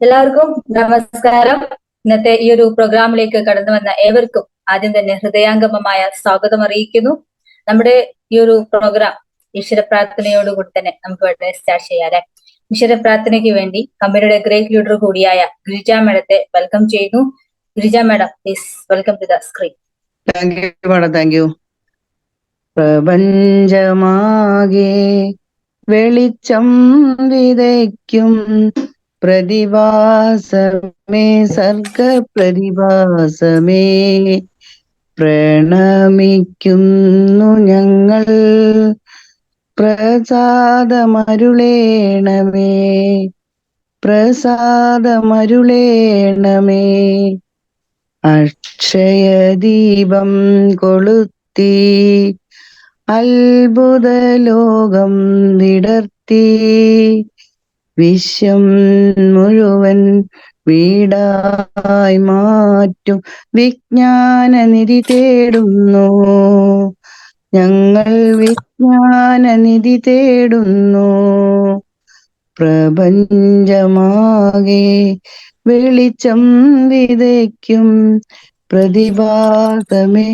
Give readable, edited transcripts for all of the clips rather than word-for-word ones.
എല്ലാവർക്കും നമസ്കാരം. ഇന്നത്തെ ഈ ഒരു പ്രോഗ്രാമിലേക്ക് കടന്നു വന്ന ഏവർക്കും ആദ്യം തന്നെ ഹൃദയാംഗമമായ സ്വാഗതം അറിയിക്കുന്നു. നമ്മുടെ ഈ ഒരു പ്രോഗ്രാം ഈശ്വര പ്രാർത്ഥനയോടുകൂടി തന്നെ നമുക്ക് ഇവിടെ സ്റ്റാർട്ട് ചെയ്യാം. ഈശ്വര പ്രാർത്ഥനയ്ക്ക് വേണ്ടി കമ്പനിയുടെ ഗ്രേറ്റ് ലീഡർ കൂടിയായ ഗിരിജ മേഡത്തെ വെൽക്കം ചെയ്യുന്നു. Girija madam, please welcome to the screen. Thank you madam, thank you. പ്രപഞ്ചമാകെ വെളിച്ചം വിതയ്ക്കും പ്രതിഭാസമേ, സർഗ പ്രതിഭാസമേ, പ്രണമിക്കുന്നു ഞങ്ങൾ. പ്രസാദമരുളേണമേ, പ്രസാദമരുളേണമേ. അക്ഷയദീപം കൊളുത്തി അത്ഭുത ലോകം വിടർത്തി, വിശ്വം മുഴുവൻ വീടായി മാറ്റും വിജ്ഞാനനിധി തേടുന്നു ഞങ്ങൾ, വിജ്ഞാനനിധി തേടുന്നു. പ്രപഞ്ചമാകെ വെളിച്ചം വിതയ്ക്കും പ്രതിഭാസമേ,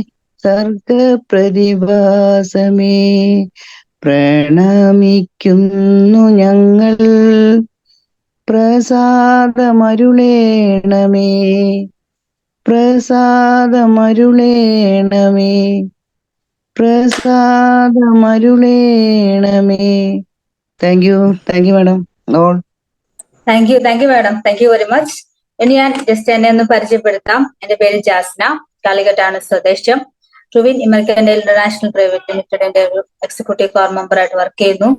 സർഗ പ്രതിഭാസമേ, പ്രണമിക്കുന്നു ഞങ്ങൾ. പ്രസാദമരുളേണമേ, പ്രസാദമരുളേണമേ, പ്രസാദമരുളേണമേ. Thank you madam. All thank you madam, thank you very much. ഇനി ഞാൻ ജസ്റ്റ് എന്നെ ഒന്ന് പരിചയപ്പെടുത്താം. എന്റെ പേര് ജാസ്ന, കാലിക്കറ്റാണ് സ്വദേശം. ട്രൂവിൻ ഇമർക്കൻഡൽ ഇന്റർനാഷണൽ പ്രൈവറ്റ് ലിമിറ്റഡിന്റെ ഒരു എക്സിക്യൂട്ടീവ് കോർ മെമ്പർ ആയിട്ട് വർക്ക് ചെയ്യുന്നു.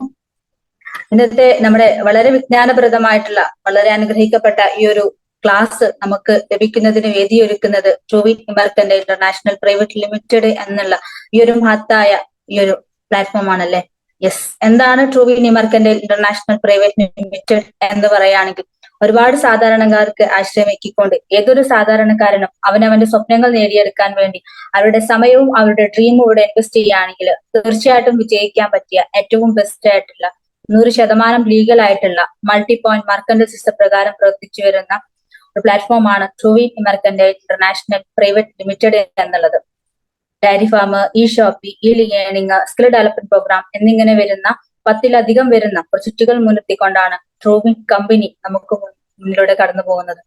ഇന്നത്തെ നമ്മുടെ വളരെ വിജ്ഞാനപ്രദമായിട്ടുള്ള വളരെ അനുഗ്രഹിക്കപ്പെട്ട ഈ ഒരു ക്ലാസ് നമുക്ക് ലഭിക്കുന്നതിന് വേദിയൊരുക്കുന്നത് ട്രൂവിൻ ഇമർക്കൻഡൽ ഇന്റർനാഷണൽ പ്രൈവറ്റ് ലിമിറ്റഡ് എന്നുള്ള ഈ ഒരു മഹത്തായ ഈ ഒരു പ്ലാറ്റ്ഫോം ആണല്ലേ. യെസ്, എന്താണ് ട്രൂവിൻ ഇമർക്കൻഡൽ ഇന്റർനാഷണൽ പ്രൈവറ്റ് ലിമിറ്റഡ് എന്ന് പറയുകയാണെങ്കിൽ, ഒരുപാട് സാധാരണക്കാർക്ക് ആശ്രയിക്കൊണ്ട് ഏതൊരു സാധാരണക്കാരനും അവനവന്റെ സ്വപ്നങ്ങൾ നേടിയെടുക്കാൻ വേണ്ടി അവരുടെ സമയവും അവരുടെ ഡ്രീമും ഇവിടെ ഇൻവെസ്റ്റ് ചെയ്യുകയാണെങ്കിൽ തീർച്ചയായിട്ടും വിജയിക്കാൻ പറ്റിയ ഏറ്റവും ബെസ്റ്റ് ആയിട്ടുള്ള 100% ലീഗൽ ആയിട്ടുള്ള മൾട്ടി പോയിന്റ് മർക്കന്റൈൽ സിസ്റ്റം പ്രകാരം പ്രവർത്തിച്ചു വരുന്ന ഒരു പ്ലാറ്റ്ഫോമാണ് ട്രൂവിൻ ഇമർക്കൻഡൽ ഇന്റർനാഷണൽ പ്രൈവറ്റ് ലിമിറ്റഡ് എന്നുള്ളത്. Dairy farm, e shoppy, e learning, skill development program എന്നിങ്ങനെ വരുന്ന 10-ലധികം വരുന്ന പ്രൊജക്റ്റുകൾ മുൻനിർത്തിക്കൊണ്ടാണ് ട്രൂവിൻ കമ്പനി നമുക്ക് മുന്നിലൂടെ കടന്നു പോകുന്നത്.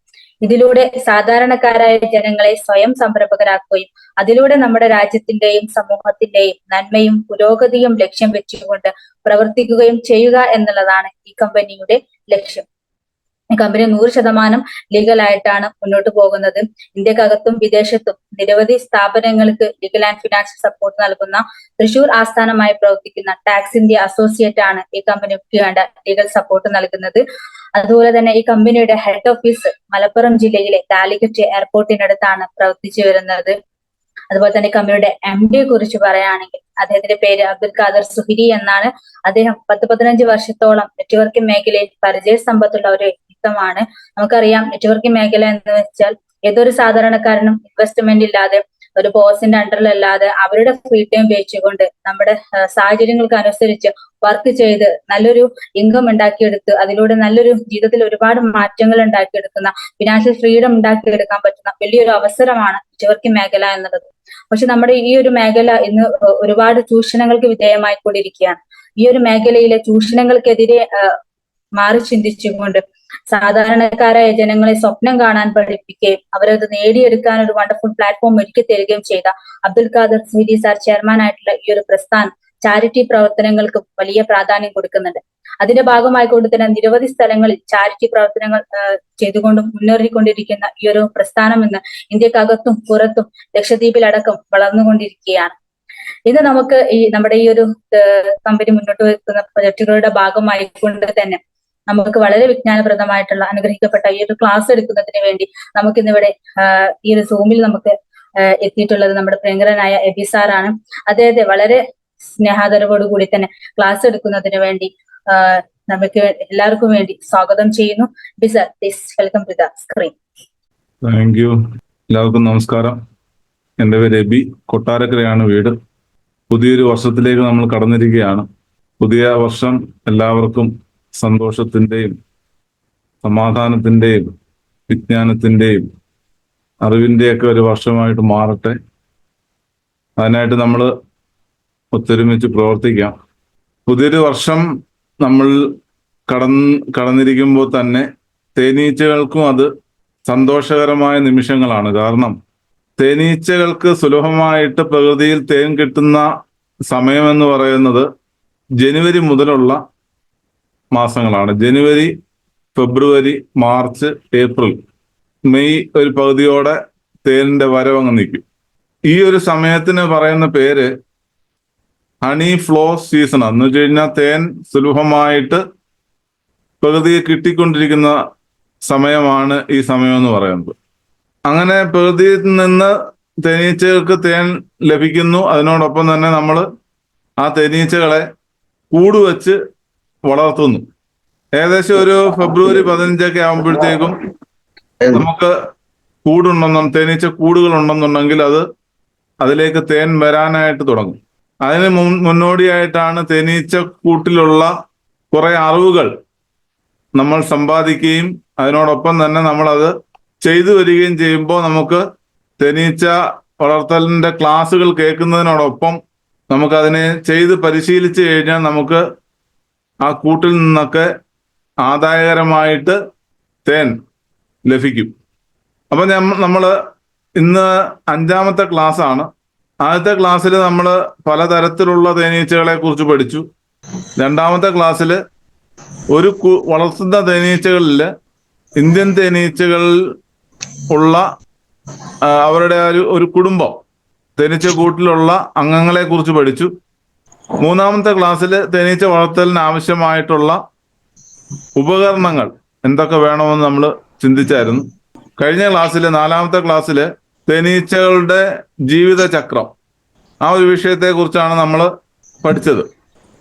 ഇതിലൂടെ സാധാരണക്കാരായ ജനങ്ങളെ സ്വയം സംരംഭകരാക്കുകയും അതിലൂടെ നമ്മുടെ രാജ്യത്തിന്റെയും സമൂഹത്തിന്റെയും നന്മയും പുരോഗതിയും ലക്ഷ്യം വെച്ചുകൊണ്ട് പ്രവർത്തിക്കുകയും ചെയ്യുക എന്നുള്ളതാണ് ഈ കമ്പനിയുടെ ലക്ഷ്യം. ഈ കമ്പനി 100% ലീഗലായിട്ടാണ് മുന്നോട്ട് പോകുന്നത്. ഇന്ത്യക്കകത്തും വിദേശത്തും നിരവധി സ്ഥാപനങ്ങൾക്ക് ലീഗൽ ആൻഡ് ഫിനാൻഷ്യൽ സപ്പോർട്ട് നൽകുന്ന തൃശൂർ ആസ്ഥാനമായി പ്രവർത്തിക്കുന്ന ടാക്സ് ഇന്ത്യ അസോസിയേറ്റ് ആണ് ഈ കമ്പനിക്ക് വേണ്ട ലീഗൽ സപ്പോർട്ട് നൽകുന്നത്. അതുപോലെ തന്നെ ഈ കമ്പനിയുടെ ഹെഡ് ഓഫീസ് മലപ്പുറം ജില്ലയിലെ കാലിക്കറ്റ് എയർപോർട്ടിനടുത്താണ് പ്രവർത്തിച്ചു വരുന്നത്. അതുപോലെ തന്നെ കമ്പനിയുടെ MD കുറിച്ച് പറയുകയാണെങ്കിൽ അദ്ദേഹത്തിന്റെ പേര് അബ്ദുൽ ഖാദർ സുഹിരി എന്നാണ്. അദ്ദേഹം 10-15 വർഷത്തോളം നെറ്റ്വർക്കിംഗ് മേഖലയിൽ പരിചയ സമ്പത്തുള്ള ഒരു വ്യക്തിത്വമാണ്. നമുക്കറിയാം, നെറ്റ്വർക്കിംഗ് മേഖല എന്ന് വെച്ചാൽ ഏതൊരു സാധാരണക്കാരനും ഇൻവെസ്റ്റ്മെന്റ് ഇല്ലാതെ ഒരു ബോസിന്റെ അണ്ടറിലല്ലാതെ അവരുടെ ഫ്രീ ടൈം ഉപയോഗിച്ചുകൊണ്ട് നമ്മുടെ സാഹചര്യങ്ങൾക്ക് അനുസരിച്ച് വർക്ക് ചെയ്ത് നല്ലൊരു ഇൻകം ഉണ്ടാക്കിയെടുത്ത് അതിലൂടെ നല്ലൊരു ജീവിതത്തിൽ ഒരുപാട് മാറ്റങ്ങൾ ഉണ്ടാക്കിയെടുക്കുന്ന ഫിനാൻഷ്യൽ ഫ്രീഡം ഉണ്ടാക്കിയെടുക്കാൻ പറ്റുന്ന വലിയൊരു അവസരമാണ് നെറ്റ്വർക്കിംഗ് മേഖല എന്നുള്ളത്. പക്ഷെ നമ്മുടെ ഈ ഒരു മേഖല ഇന്ന് ഒരുപാട് ചൂഷണങ്ങൾക്ക് വിധേയമായിക്കൊണ്ടിരിക്കുകയാണ്. ഈ ഒരു മേഖലയിലെ ചൂഷണങ്ങൾക്കെതിരെ മാറി ചിന്തിച്ചുകൊണ്ട് സാധാരണക്കാരായ ജനങ്ങളെ സ്വപ്നം കാണാൻ പഠിപ്പിക്കുകയും അവരത് നേടിയെടുക്കാൻ ഒരു വണ്ടർഫുൾ പ്ലാറ്റ്ഫോം ഒരുക്കി തരികയും ചെയ്ത അബ്ദുൽ ഖാദർ സുഹിരി സാർ ചെയർമാൻ ആയിട്ടുള്ള ഈ ഒരു പ്രസ്ഥാനം ചാരിറ്റി പ്രവർത്തനങ്ങൾക്ക് വലിയ പ്രാധാന്യം കൊടുക്കുന്നുണ്ട്. അതിന്റെ ഭാഗമായിക്കൊണ്ട് തന്നെ നിരവധി സ്ഥലങ്ങളിൽ ചാരിറ്റി പ്രവർത്തനങ്ങൾ ചെയ്തുകൊണ്ടും മുന്നേറിക്കൊണ്ടിരിക്കുന്ന ഈ ഒരു പ്രസ്ഥാനം ഇന്ന് ഇന്ത്യക്കകത്തും പുറത്തും ലക്ഷദ്വീപിലടക്കം വളർന്നുകൊണ്ടിരിക്കുകയാണ്. ഇന്ന് നമുക്ക് നമ്മുടെ ഈ ഒരു കമ്പനി മുന്നോട്ട് വെക്കുന്ന പ്രൊജക്ടുകളുടെ ഭാഗമായിക്കൊണ്ട് തന്നെ നമുക്ക് വളരെ വിജ്ഞാനപ്രദമായിട്ടുള്ള അനുഗ്രഹിക്കപ്പെട്ട ഈ ഒരു ക്ലാസ് എടുക്കുന്നതിന് വേണ്ടി നമുക്കിന്നിവിടെ ഈ ഒരു സൂമിൽ നമുക്ക് എത്തിയിട്ടുള്ളത് നമ്മുടെ പ്രിയങ്കരനായ എബി സാറാണ്. അദ്ദേഹത്തെ വളരെ സ്നേഹാദരവോടുകൂടി തന്നെ ക്ലാസ് എടുക്കുന്നതിന് വേണ്ടി നമുക്ക് എല്ലാവർക്കും വേണ്ടി സ്വാഗതം ചെയ്യുന്നു. Aby sir, please welcome to the screen. Thank you. എല്ലാവർക്കും നമസ്കാരം. എൻ്റെ പേര് എബി, കൊട്ടാരക്കരയാണ് വീട്. പുതിയൊരു വർഷത്തിലേക്ക് നമ്മൾ കടന്നിരിക്കുകയാണ്. പുതിയ വർഷം എല്ലാവർക്കും സന്തോഷത്തിന്റെയും സമാധാനത്തിന്റെയും വിജ്ഞാനത്തിന്റെയും അറിവിന്റെയൊക്കെ ഒരു വർഷമായിട്ട് മാറട്ടെ. അതിനായിട്ട് നമ്മൾ ഒത്തൊരുമിച്ച് പ്രവർത്തിക്കാം. പുതിയൊരു വർഷം നമ്മൾ കടന്നിരിക്കുമ്പോൾ തന്നെ തേനീച്ചകൾക്കും അത് സന്തോഷകരമായ നിമിഷങ്ങളാണ്. കാരണം തേനീച്ചകൾക്ക് സുലഭമായിട്ട് പ്രകൃതിയിൽ തേൻ കിട്ടുന്ന സമയമെന്ന് പറയുന്നത് ജനുവരി മുതലുള്ള മാസങ്ങളാണ്. ജനുവരി, ഫെബ്രുവരി, മാർച്ച്, ഏപ്രിൽ, മെയ് ഒരു പകുതിയോടെ തേനിന്റെ വരവങ്ങ് നിൽക്കും. ഈ ഒരു സമയത്തിന് പറയുന്ന പേര് ഹണി ഫ്ലോ സീസൺ. എന്ന് വെച്ച് കഴിഞ്ഞാൽ തേൻ സുലഭമായിട്ട് പ്രകൃതിയെ കിട്ടിക്കൊണ്ടിരിക്കുന്ന സമയമാണ് ഈ സമയം എന്ന് പറയുന്നത്. അങ്ങനെ പ്രകൃതിയിൽ നിന്ന് തേനീച്ചകൾക്ക് തേൻ ലഭിക്കുന്നു. അതിനോടൊപ്പം തന്നെ നമ്മൾ ആ തേനീച്ചകളെ കൂടുവെച്ച് വളർത്തുന്നു. ഏകദേശം ഒരു ഫെബ്രുവരി 15 ആകുമ്പോഴത്തേക്കും നമുക്ക് തേനീച്ച കൂടുകൾ ഉണ്ടെന്നുണ്ടെങ്കിൽ അതിലേക്ക് തേൻ വരാനായിട്ട് തുടങ്ങും. അതിന് മുന്നോടിയായിട്ടാണ് തേനീച്ച കൂട്ടിലുള്ള കുറെ അറിവുകൾ നമ്മൾ സമ്പാദിക്കുകയും അതിനോടൊപ്പം തന്നെ നമ്മളത് ചെയ്തു വരികയും ചെയ്യുമ്പോൾ നമുക്ക് തേനീച്ച വളർത്തലിന്റെ ക്ലാസ്സുകൾ കേൾക്കുന്നതിനോടൊപ്പം നമുക്കതിനെ ചെയ്ത് പരിശീലിച്ചു കഴിഞ്ഞാൽ നമുക്ക് ആ കൂട്ടിൽ നിന്നൊക്കെ ആദായകരമായിട്ട് തേൻ ലഭിക്കും. അപ്പൊ നമ്മൾ ഇന്ന് 5ാമത്തെ ക്ലാസ് ആണ്. ആദ്യത്തെ ക്ലാസ്സിൽ നമ്മൾ പലതരത്തിലുള്ള തേനീച്ചകളെ കുറിച്ച് പഠിച്ചു. 2ാമത്തെ ക്ലാസ്സിൽ വളർത്തുന്ന തേനീച്ചകളിൽ ഇന്ത്യൻ തേനീച്ചകൾ ഉള്ള അവരുടെ ഒരു കുടുംബം, തേനീച്ച കൂട്ടിലുള്ള അംഗങ്ങളെ കുറിച്ച് പഠിച്ചു. 3ാമത്തെ ക്ലാസ്സിൽ തേനീച്ച വളർത്തലിന് ആവശ്യമായിട്ടുള്ള ഉപകരണങ്ങൾ എന്തൊക്കെ വേണമെന്ന് നമ്മൾ ചിന്തിച്ചായിരുന്നു. കഴിഞ്ഞ ക്ലാസ്സിൽ 4ാമത്തെ ക്ലാസ്സിൽ തേനീച്ചകളുടെ ജീവിതചക്രം, ആ ഒരു വിഷയത്തെ കുറിച്ചാണ് നമ്മൾ പഠിച്ചത്.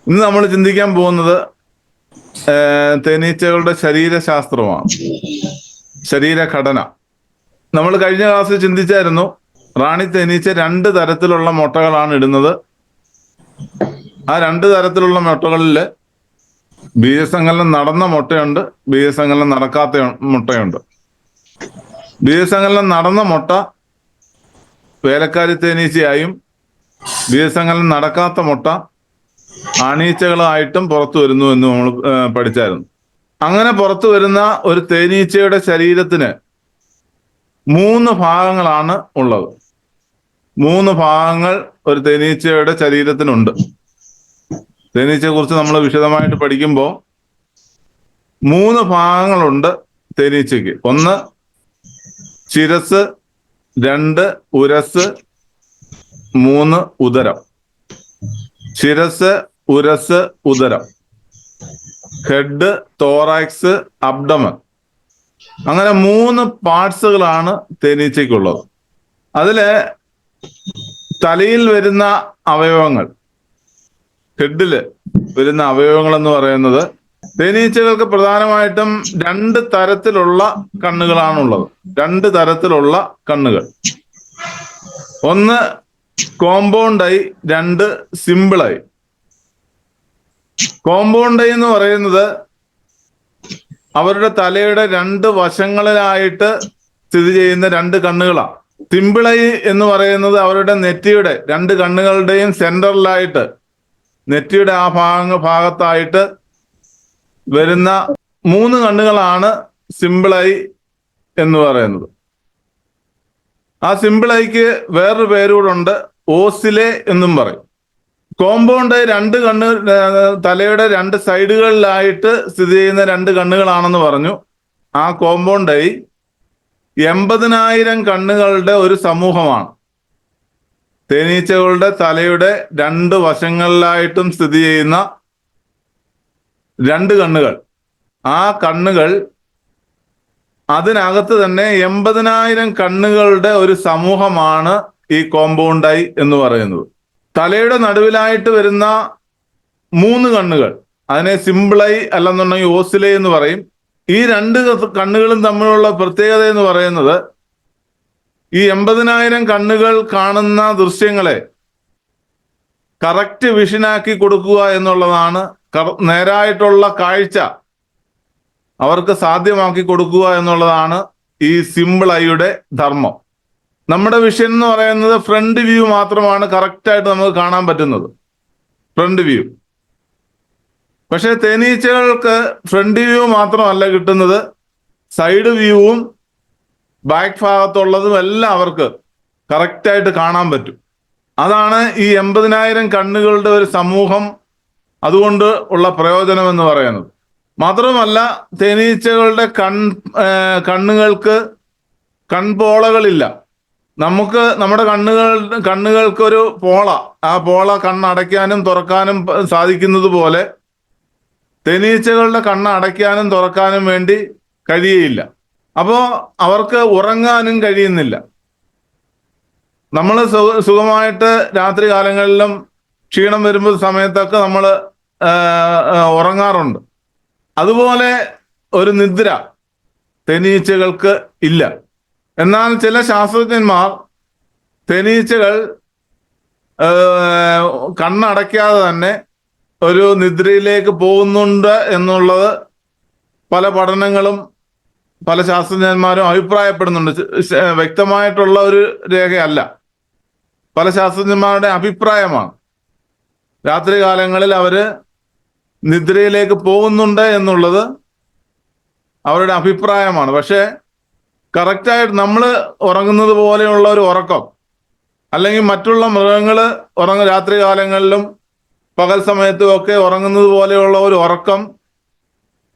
ഇന്ന് നമ്മൾ ചിന്തിക്കാൻ പോകുന്നത് തേനീച്ചകളുടെ ശരീരശാസ്ത്രമാണ്, ശരീരഘടന. നമ്മൾ കഴിഞ്ഞ ക്ലാസ്സിൽ ചിന്തിച്ചായിരുന്നു റാണി തേനീച്ച 2 തരത്തിലുള്ള മുട്ടകളാണ് ഇടുന്നത്. ആ 2 തരത്തിലുള്ള മുട്ടകളിൽ ബീജസങ്കലനം നടന്ന മുട്ടയുണ്ട്, ബീജസങ്കലനം നടക്കാത്ത മുട്ടയുണ്ട്. ബീജസങ്കലനം നടന്ന മുട്ട വേലക്കാരി തേനീച്ചയായും ബീജസങ്കലനം നടക്കാത്ത മുട്ട ആണീച്ചകളായിട്ടും പുറത്തു വരുന്നു എന്ന് നമ്മൾ പഠിച്ചായിരുന്നു. അങ്ങനെ പുറത്തു വരുന്ന ഒരു തേനീച്ചയുടെ ശരീരത്തിന് 3 ഭാഗങ്ങളാണ് ഉള്ളത്. 3 ഭാഗങ്ങൾ ഒരു തേനീച്ചയുടെ ശരീരത്തിനുണ്ട്. തേനീച്ചയെ കുറിച്ച് നമ്മൾ വിശദമായിട്ട് പഠിക്കുമ്പോൾ 3 ഭാഗങ്ങളുണ്ട് തേനീച്ചയ്ക്ക്. 1 ശിരസ്, 2 ഉരസ്, 3 ഉദരം. ശിരസ്, ഉരസ്, ഉദരം, ഹെഡ്, തോറാക്സ്, അബ്ഡമൻ. അങ്ങനെ 3 പാർട്സുകളാണ് തേനീച്ചയ്ക്കുള്ളത്. അതില് തലയിൽ വരുന്ന അവയവങ്ങൾ, ഹെഡില് വരുന്ന അവയവങ്ങൾ എന്ന് പറയുന്നത് തേനീച്ചകൾക്ക് പ്രധാനമായിട്ടും 2 തരത്തിലുള്ള കണ്ണുകളാണുള്ളത്. 2 തരത്തിലുള്ള കണ്ണുകൾ. 1 compound I, 2 simple I. Compound I എന്ന് പറയുന്നത് അവരുടെ തലയുടെ 2 വശങ്ങളിലായിട്ട് സ്ഥിതി ചെയ്യുന്ന 2 കണ്ണുകളാണ്. സിമ്പിൾ ഐ എന്ന് പറയുന്നത് അവരുടെ നെറ്റിയുടെ 2 കണ്ണുകളുടെയും സെന്ററിലായിട്ട്, നെറ്റിയുടെ ആ ഭാഗത്തായിട്ട് വരുന്ന 3 കണ്ണുകളാണ് സിമ്പിൾ ഐ എന്ന് പറയുന്നത്. ആ സിമ്പിൾ ഐക്ക് വേറൊരു പേരുകൂടുണ്ട്, ഓസിലെ എന്നും പറയും. കോമ്പൗണ്ട് ഐ 2 തലയുടെ 2 സൈഡുകളിലായിട്ട് സ്ഥിതി ചെയ്യുന്ന 2 കണ്ണുകളാണെന്ന് പറഞ്ഞു. ആ കോമ്പൗണ്ട് ഐ 80,000 കണ്ണുകളുടെ ഒരു സമൂഹമാണ്. തേനീച്ചകളുടെ തലയുടെ 2 വശങ്ങളിലായിട്ടും സ്ഥിതി ചെയ്യുന്ന 2 കണ്ണുകൾ. ആ കണ്ണുകൾ, അതിനകത്ത് തന്നെ 80,000 കണ്ണുകളുടെ ഒരു സമൂഹമാണ് ഈ കോമ്പൗണ്ട് ഐ എന്ന് പറയുന്നത്. തലയുടെ നടുവിലായിട്ട് വരുന്ന 3 കണ്ണുകൾ, അതിനെ സിമ്പിൾ ഐ അല്ലെന്നുണ്ടെങ്കിൽ ഓസിലെ എന്ന് പറയും. ഈ 2 കണ്ണുകളും തമ്മിലുള്ള പ്രത്യേകത എന്ന് പറയുന്നത് ഈ 80,000 കണ്ണുകൾ കാണുന്ന ദൃശ്യങ്ങളെ കറക്റ്റ് വിഷനാക്കി കൊടുക്കുക എന്നുള്ളതാണ്. നേരായിട്ടുള്ള കാഴ്ച അവർക്ക് സാധ്യമാക്കി കൊടുക്കുക എന്നുള്ളതാണ് ഈ സിമ്പിൾ ഐയുടെ ധർമ്മം. നമ്മുടെ വിഷൻ എന്ന് പറയുന്നത് ഫ്രണ്ട് വ്യൂ മാത്രമാണ് കറക്റ്റായിട്ട് നമുക്ക് കാണാൻ പറ്റുന്നത്, ഫ്രണ്ട് വ്യൂ. പക്ഷെ തേനീച്ചകൾക്ക് ഫ്രണ്ട് വ്യൂ മാത്രമല്ല കിട്ടുന്നത്, സൈഡ് വ്യൂവും ബാക്ക് ഭാഗത്തുള്ളതും എല്ലാം അവർക്ക് കറക്റ്റായിട്ട് കാണാൻ പറ്റും. അതാണ് ഈ 80,000 കണ്ണുകളുടെ ഒരു സമൂഹം അതുകൊണ്ട് ഉള്ള പ്രയോജനം എന്ന് പറയുന്നത്. മാത്രമല്ല, തേനീച്ചകളുടെ കണ്ണുകൾക്ക് കൺപോളകളില്ല. നമ്മുടെ കണ്ണുകൾക്ക് ഒരു പോള, ആ പോള കണ്ണടയ്ക്കാനും തുറക്കാനും സാധിക്കുന്നത് പോലെ തേനീച്ചകളുടെ കണ്ണടയ്ക്കാനും തുറക്കാനും വേണ്ടി കഴിയുകയില്ല. അപ്പോ അവർക്ക് ഉറങ്ങാനും കഴിയുന്നില്ല. നമ്മൾ സുഖമായിട്ട് രാത്രി കാലങ്ങളിലും ക്ഷീണം വരുമ്പോൾ സമയത്തൊക്കെ നമ്മൾ ഉറങ്ങാറുണ്ട്. അതുപോലെ ഒരു നിദ്ര തേനീച്ചകൾക്ക് ഇല്ല. എന്നാൽ ചില ശാസ്ത്രജ്ഞന്മാർ തേനീച്ചകൾ കണ്ണടയ്ക്കാതെ തന്നെ ഒരു നിദ്രയിലേക്ക് പോകുന്നുണ്ട് എന്നുള്ളത് പല പഠനങ്ങളും പല ശാസ്ത്രജ്ഞന്മാരും അഭിപ്രായപ്പെടുന്നുണ്ട്. വ്യക്തമായിട്ടുള്ള ഒരു രേഖയല്ല, പല ശാസ്ത്രജ്ഞന്മാരുടെ അഭിപ്രായമാണ്. രാത്രി കാലങ്ങളിൽ അവര് നിദ്രയിലേക്ക് പോകുന്നുണ്ട് എന്നുള്ളത് അവരുടെ അഭിപ്രായമാണ്. പക്ഷെ കറക്റ്റായിട്ട് നമ്മൾ ഉറങ്ങുന്നത് പോലെയുള്ള ഒരു ഉറക്കം, അല്ലെങ്കിൽ മറ്റുള്ള മൃഗങ്ങൾ രാത്രി കാലങ്ങളിലും പകൽ സമയത്തും ഒക്കെ ഉറങ്ങുന്നത് പോലെയുള്ള ഒരു ഉറക്കം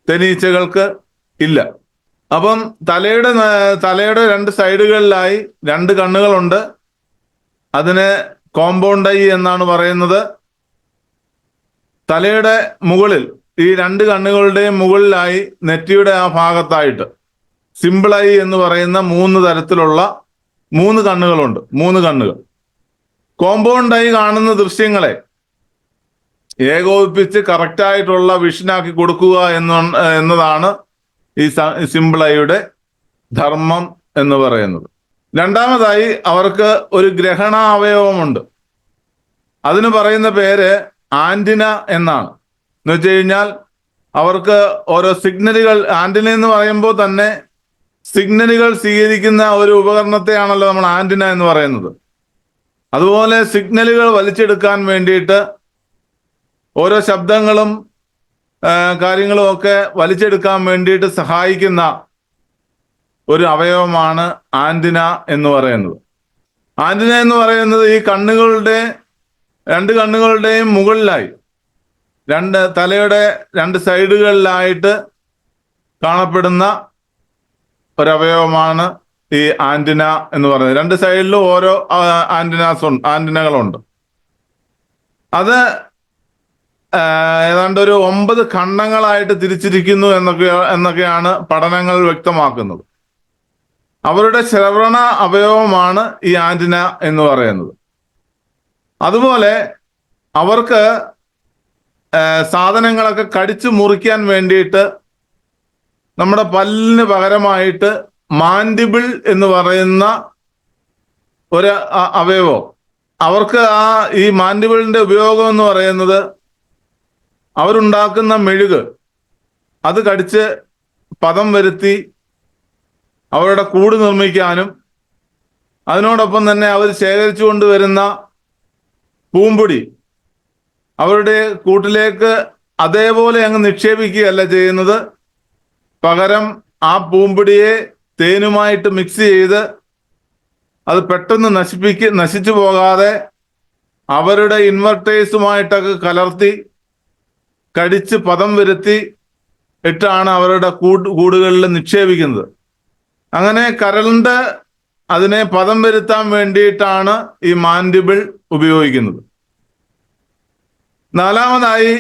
തേനീച്ചകൾക്ക് ഇല്ല. അപ്പം തലയുടെ 2 സൈഡുകളിലായി 2 കണ്ണുകളുണ്ട്. അതിന് കോമ്പൗണ്ട് ഐ എന്നാണ് പറയുന്നത്. തലയുടെ മുകളിൽ ഈ 2 കണ്ണുകളുടെയും മുകളിലായി നെറ്റിയുടെ ആ ഭാഗത്തായിട്ട് സിമ്പിൾ ഐ എന്ന് പറയുന്ന 3 തരത്തിലുള്ള 3 കണ്ണുകളുണ്ട്. 3 കണ്ണുകൾ. കോമ്പൗണ്ട് ഐ കാണുന്ന ദൃശ്യങ്ങളെ ഏകോപിപ്പിച്ച് കറക്റ്റായിട്ടുള്ള വിഷനാക്കി കൊടുക്കുക എന്നതാണ് ഈ സിമ്പിൾ ഐയുടെ ധർമ്മം എന്ന് പറയുന്നത്. രണ്ടാമതായി അവർക്ക് ഒരു ഗ്രഹണാവയവമുണ്ട്. അതിന് പറയുന്ന പേര് ആന്റിന എന്നാണ്. എന്ന് വെച്ച് കഴിഞ്ഞാൽ അവർക്ക് ഓരോ സിഗ്നലുകൾ, ആന്റിന എന്ന് പറയുമ്പോൾ തന്നെ സിഗ്നലുകൾ സ്വീകരിക്കുന്ന ഒരു ഉപകരണത്തെയാണല്ലോ നമ്മൾ ആന്റിന എന്ന് പറയുന്നത്. അതുപോലെ സിഗ്നലുകൾ വലിച്ചെടുക്കാൻ വേണ്ടിയിട്ട് ഓരോ ശബ്ദങ്ങളും കാര്യങ്ങളും ഒക്കെ വലിച്ചെടുക്കാൻ വേണ്ടിയിട്ട് സഹായിക്കുന്ന ഒരു അവയവമാണ് ആന്റിന എന്ന് പറയുന്നത്. ആന്റിന എന്ന് പറയുന്നത് ഈ 2 കണ്ണുകളുടെയും മുകളിലായി തലയുടെ 2 സൈഡുകളിലായിട്ട് കാണപ്പെടുന്ന ഒരവയവമാണ് ഈ ആന്റിന എന്ന് പറയുന്നത്. 2 സൈഡിലും ഓരോ ആന്റിനകളുണ്ട്. അത് ഏതാണ്ട് ഒരു 9 ഖണ്ഡങ്ങളായിട്ട് തിരിച്ചിരിക്കുന്നു എന്നൊക്കെയാണ് പഠനങ്ങൾ വ്യക്തമാക്കുന്നത്. അവരുടെ ശ്രവണ അവയവമാണ് ഈ ആന്റിന എന്ന് പറയുന്നത്. അതുപോലെ അവർക്ക് സാധനങ്ങളൊക്കെ കടിച്ചു മുറിക്കാൻ വേണ്ടിയിട്ട് നമ്മുടെ പല്ലിന് പകരമായിട്ട് മാൻഡിബിൾ എന്ന് പറയുന്ന ഒരു അവയവം, അവർക്ക് ഈ മാൻഡിബിളിന്റെ ഉപയോഗം എന്ന് പറയുന്നത് അവരുണ്ടാക്കുന്ന മെഴുക് അത് കടിച്ച് പദം വരുത്തി അവരുടെ കൂട് നിർമ്മിക്കാനും അതിനോടൊപ്പം തന്നെ അവർ ശേഖരിച്ചു കൊണ്ടുവരുന്ന പൂമ്പൊടി അവരുടെ കൂട്ടിലേക്ക് അതേപോലെ അങ്ങ് നിക്ഷേപിക്കുകയല്ല ചെയ്യുന്നത്. പകരം ആ പൂമ്പൊടിയെ തേനുമായിട്ട് മിക്സ് ചെയ്ത് അത് പെട്ടെന്ന് നശിച്ചു പോകാതെ അവരുടെ ഇൻവെർട്ടേഴ്സുമായിട്ടൊക്കെ കലർത്തി കടിച്ച് പദം വരുത്തി ഇട്ടാണ് അവരുടെ കൂടുകളിൽ നിക്ഷേപിക്കുന്നത്. അങ്ങനെ കരണ്ട് അതിനെ പദം വരുത്താൻ വേണ്ടിയിട്ടാണ് ഈ മാൻഡിബിൾ ഉപയോഗിക്കുന്നത്. നാലാമതായി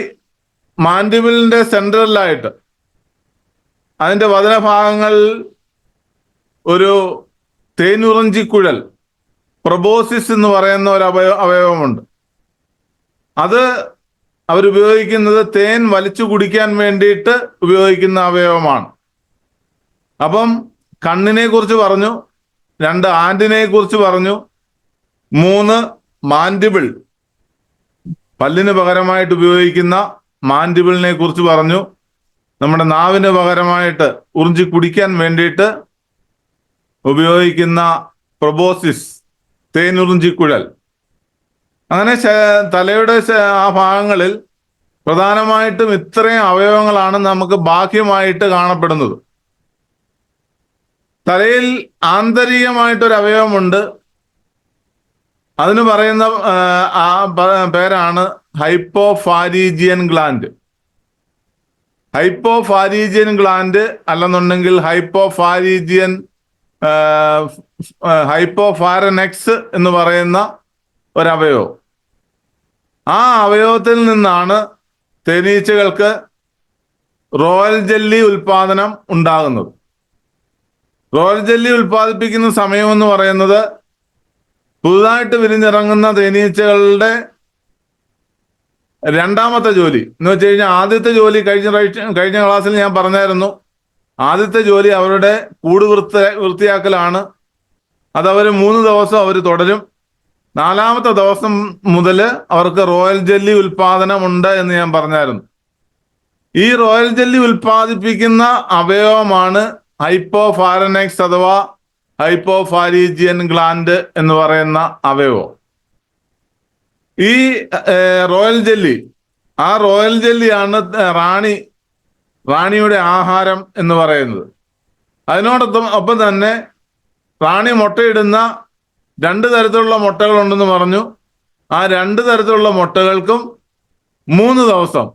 മാൻഡിബിളിന്റെ സെൻട്രലായിട്ട് അതിന്റെ വദനഭാഗങ്ങളിൽ ഒരു തേനുറഞ്ചിക്കുഴൽ, പ്രൊബോസിസ് എന്ന് പറയുന്ന ഒരു അവയവമുണ്ട്. അത് അവരുപയോഗിക്കുന്നത് തേൻ വലിച്ചു കുടിക്കാൻ വേണ്ടിയിട്ട് ഉപയോഗിക്കുന്ന അവയവമാണ്. അപ്പം കണ്ണിനെ കുറിച്ച് പറഞ്ഞു, 2 ആന്റിനയെ കുറിച്ച് പറഞ്ഞു, 3 മാൻഡിബിൾ പല്ലിന് പകരമായിട്ട് ഉപയോഗിക്കുന്ന മാൻഡിബിളിനെ കുറിച്ച് പറഞ്ഞു. നമ്മുടെ നാവിന് പകരമായിട്ട് ഉറിഞ്ചി കുടിക്കാൻ വേണ്ടിയിട്ട് ഉപയോഗിക്കുന്ന പ്രൊബോസിസ്, തേനുറിഞ്ചിക്കുഴൽ. അങ്ങനെ തലയുടെ ആ ഭാഗങ്ങളിൽ പ്രധാനമായിട്ടും ഇത്രയും അവയവങ്ങളാണ് നമുക്ക് ബാഹ്യമായിട്ട് കാണപ്പെടുന്നത്. തലയിൽ ആന്തരികമായിട്ടൊരു അവയവമുണ്ട്. അതിന് പറയുന്ന പേരാണ് ഹൈപ്പോഫാരീജിയൻ ഗ്ലാൻഡ്. ഹൈപ്പോഫാരീജിയൻ ഗ്ലാൻഡ് അല്ലെന്നുണ്ടെങ്കിൽ ഹൈപ്പോഫാരനെക്സ് എന്ന് പറയുന്ന ഒരവയവം. ആ അവയവത്തിൽ നിന്നാണ് തേനീച്ചകൾക്ക് റോയൽ ജെല്ലി ഉൽപാദനം ഉണ്ടാകുന്നത്. റോയൽ ജെല്ലി ഉൽപ്പാദിപ്പിക്കുന്ന സമയം എന്ന് പറയുന്നത് പുതുതായിട്ട് വിരിഞ്ഞിറങ്ങുന്ന തേനീച്ചകളുടെ രണ്ടാമത്തെ ജോലി എന്ന് വെച്ച് കഴിഞ്ഞാൽ, ആദ്യത്തെ ജോലി കഴിഞ്ഞ ക്ലാസ്സിൽ ഞാൻ പറഞ്ഞായിരുന്നു. ആദ്യത്തെ ജോലി അവരുടെ കൂട് വൃത്തിയാക്കലാണ്. അതവർ 3 ദിവസം അവർ തുടരും. 4ാമത്തെ ദിവസം മുതൽ അവർക്ക് റോയൽ ജെല്ലി ഉൽപാദനം ഉണ്ട് എന്ന് ഞാൻ പറഞ്ഞായിരുന്നു. ഈ റോയൽ ജെല്ലി ഉൽപ്പാദിപ്പിക്കുന്ന അവയവമാണ് ഹൈപ്പോഫാരനെക്സ് അഥവാ ഹൈപ്പോഫാരീജിയൻ ഗ്ലാൻഡ് എന്ന് പറയുന്ന അവയവം. ഈ റോയൽ ജെല്ലി, ആ റോയൽ ജെല്ലിയാണ് റാണിയുടെ ആഹാരം എന്ന് പറയുന്നത്. അതിനോടൊപ്പം തന്നെ റാണി മുട്ടയിടുന്ന 2 തരത്തിലുള്ള മുട്ടകളുണ്ടെന്ന് പറഞ്ഞു. ആ 2 തരത്തിലുള്ള മുട്ടകൾക്കും 3 ദിവസം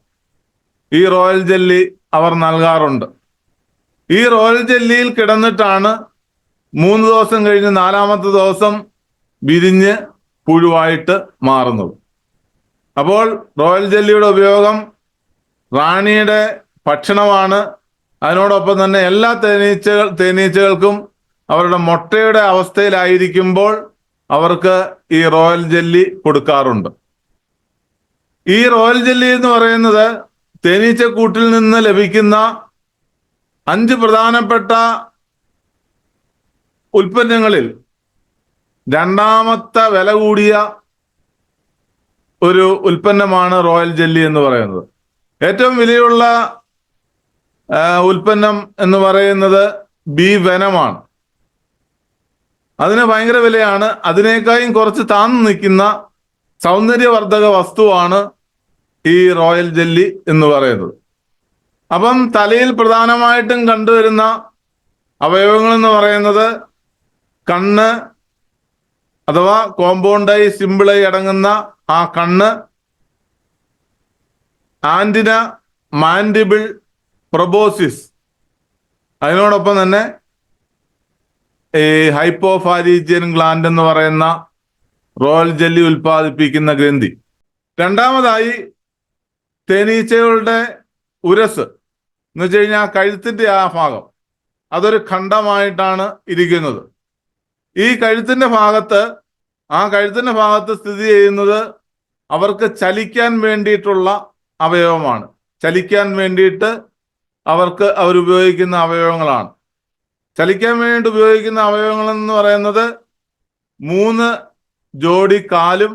ഈ റോയൽ ജെല്ലി അവർ നൽകാറുണ്ട്. ഈ റോയൽ ജെല്ലിയിൽ കിടന്നിട്ടാണ് 3 ദിവസം കഴിഞ്ഞ് 4ാമത്തെ ദിവസം വിരിഞ്ഞ് പുഴുവായിട്ട് മാറുന്നത്. അപ്പോൾ റോയൽ ജെല്ലിയുടെ ഉപയോഗം റാണിയുടെ ഭക്ഷണമാണ്. അതിനോടൊപ്പം തന്നെ എല്ലാ തേനീച്ചകൾക്കും അവരുടെ മുട്ടയുടെ അവസ്ഥയിലായിരിക്കുമ്പോൾ അവർക്ക് ഈ റോയൽ ജെല്ലി കൊടുക്കാറുണ്ട്. ഈ റോയൽ ജെല്ലി എന്ന് പറയുന്നത് തേനീച്ചക്കൂട്ടിൽ നിന്ന് ലഭിക്കുന്ന 5 പ്രധാനപ്പെട്ട ഉൽപ്പന്നങ്ങളിൽ രണ്ടാമത്തെ വില കൂടിയ ഒരു ഉൽപ്പന്നമാണ് റോയൽ ജെല്ലി എന്ന് പറയുന്നത്. ഏറ്റവും വിലയുള്ള ഉൽപ്പന്നം എന്ന് പറയുന്നത് ബീ വെനമാണ്. അതിന് ഭയങ്കര വിലയാണ്. അതിനേക്കാളും കുറച്ച് താഴ്ന്നു നിൽക്കുന്ന സൗന്ദര്യവർദ്ധക വസ്തുവാണ് ഈ റോയൽ ജെല്ലി എന്ന് പറയുന്നത്. അപ്പം തലയിൽ പ്രധാനമായിട്ടും കണ്ടുവരുന്ന അവയവങ്ങൾ എന്ന് പറയുന്നത് കണ്ണ് അഥവാ കോമ്പൗണ്ട് ഐ, സിമ്പിൾ ഐ അടങ്ങുന്ന ആ കണ്ണ്, ആന്റിന, മാൻഡിബിൾ, പ്രൊബോസിസ്, അതിനോടൊപ്പം തന്നെ ഈ ഹൈപ്പോഫാരീജിയൻ ഗ്ലാൻഡ് എന്ന് പറയുന്ന റോയൽ ജെല്ലി ഉൽപ്പാദിപ്പിക്കുന്ന ഗ്രന്ഥി. രണ്ടാമതായി തേനീച്ചകളുടെ ഉരസ് എന്ന് വെച്ച് കഴിഞ്ഞാൽ കഴുത്തിന്റെ ആ ഭാഗം, അതൊരു ഖണ്ഡമായിട്ടാണ് ഇരിക്കുന്നത്. ഈ കഴുത്തിന്റെ ഭാഗത്ത് സ്ഥിതി ചെയ്യുന്നത് അവർക്ക് ചലിക്കാൻ വേണ്ടിയിട്ടുള്ള അവയവമാണ്. ചലിക്കാൻ വേണ്ടിയിട്ട് അവരുപയോഗിക്കുന്ന അവയവങ്ങളാണ്. ചലിക്കാൻ വേണ്ടിയിട്ട് ഉപയോഗിക്കുന്ന അവയവങ്ങൾ എന്ന് പറയുന്നത് 3 ജോഡി കാലും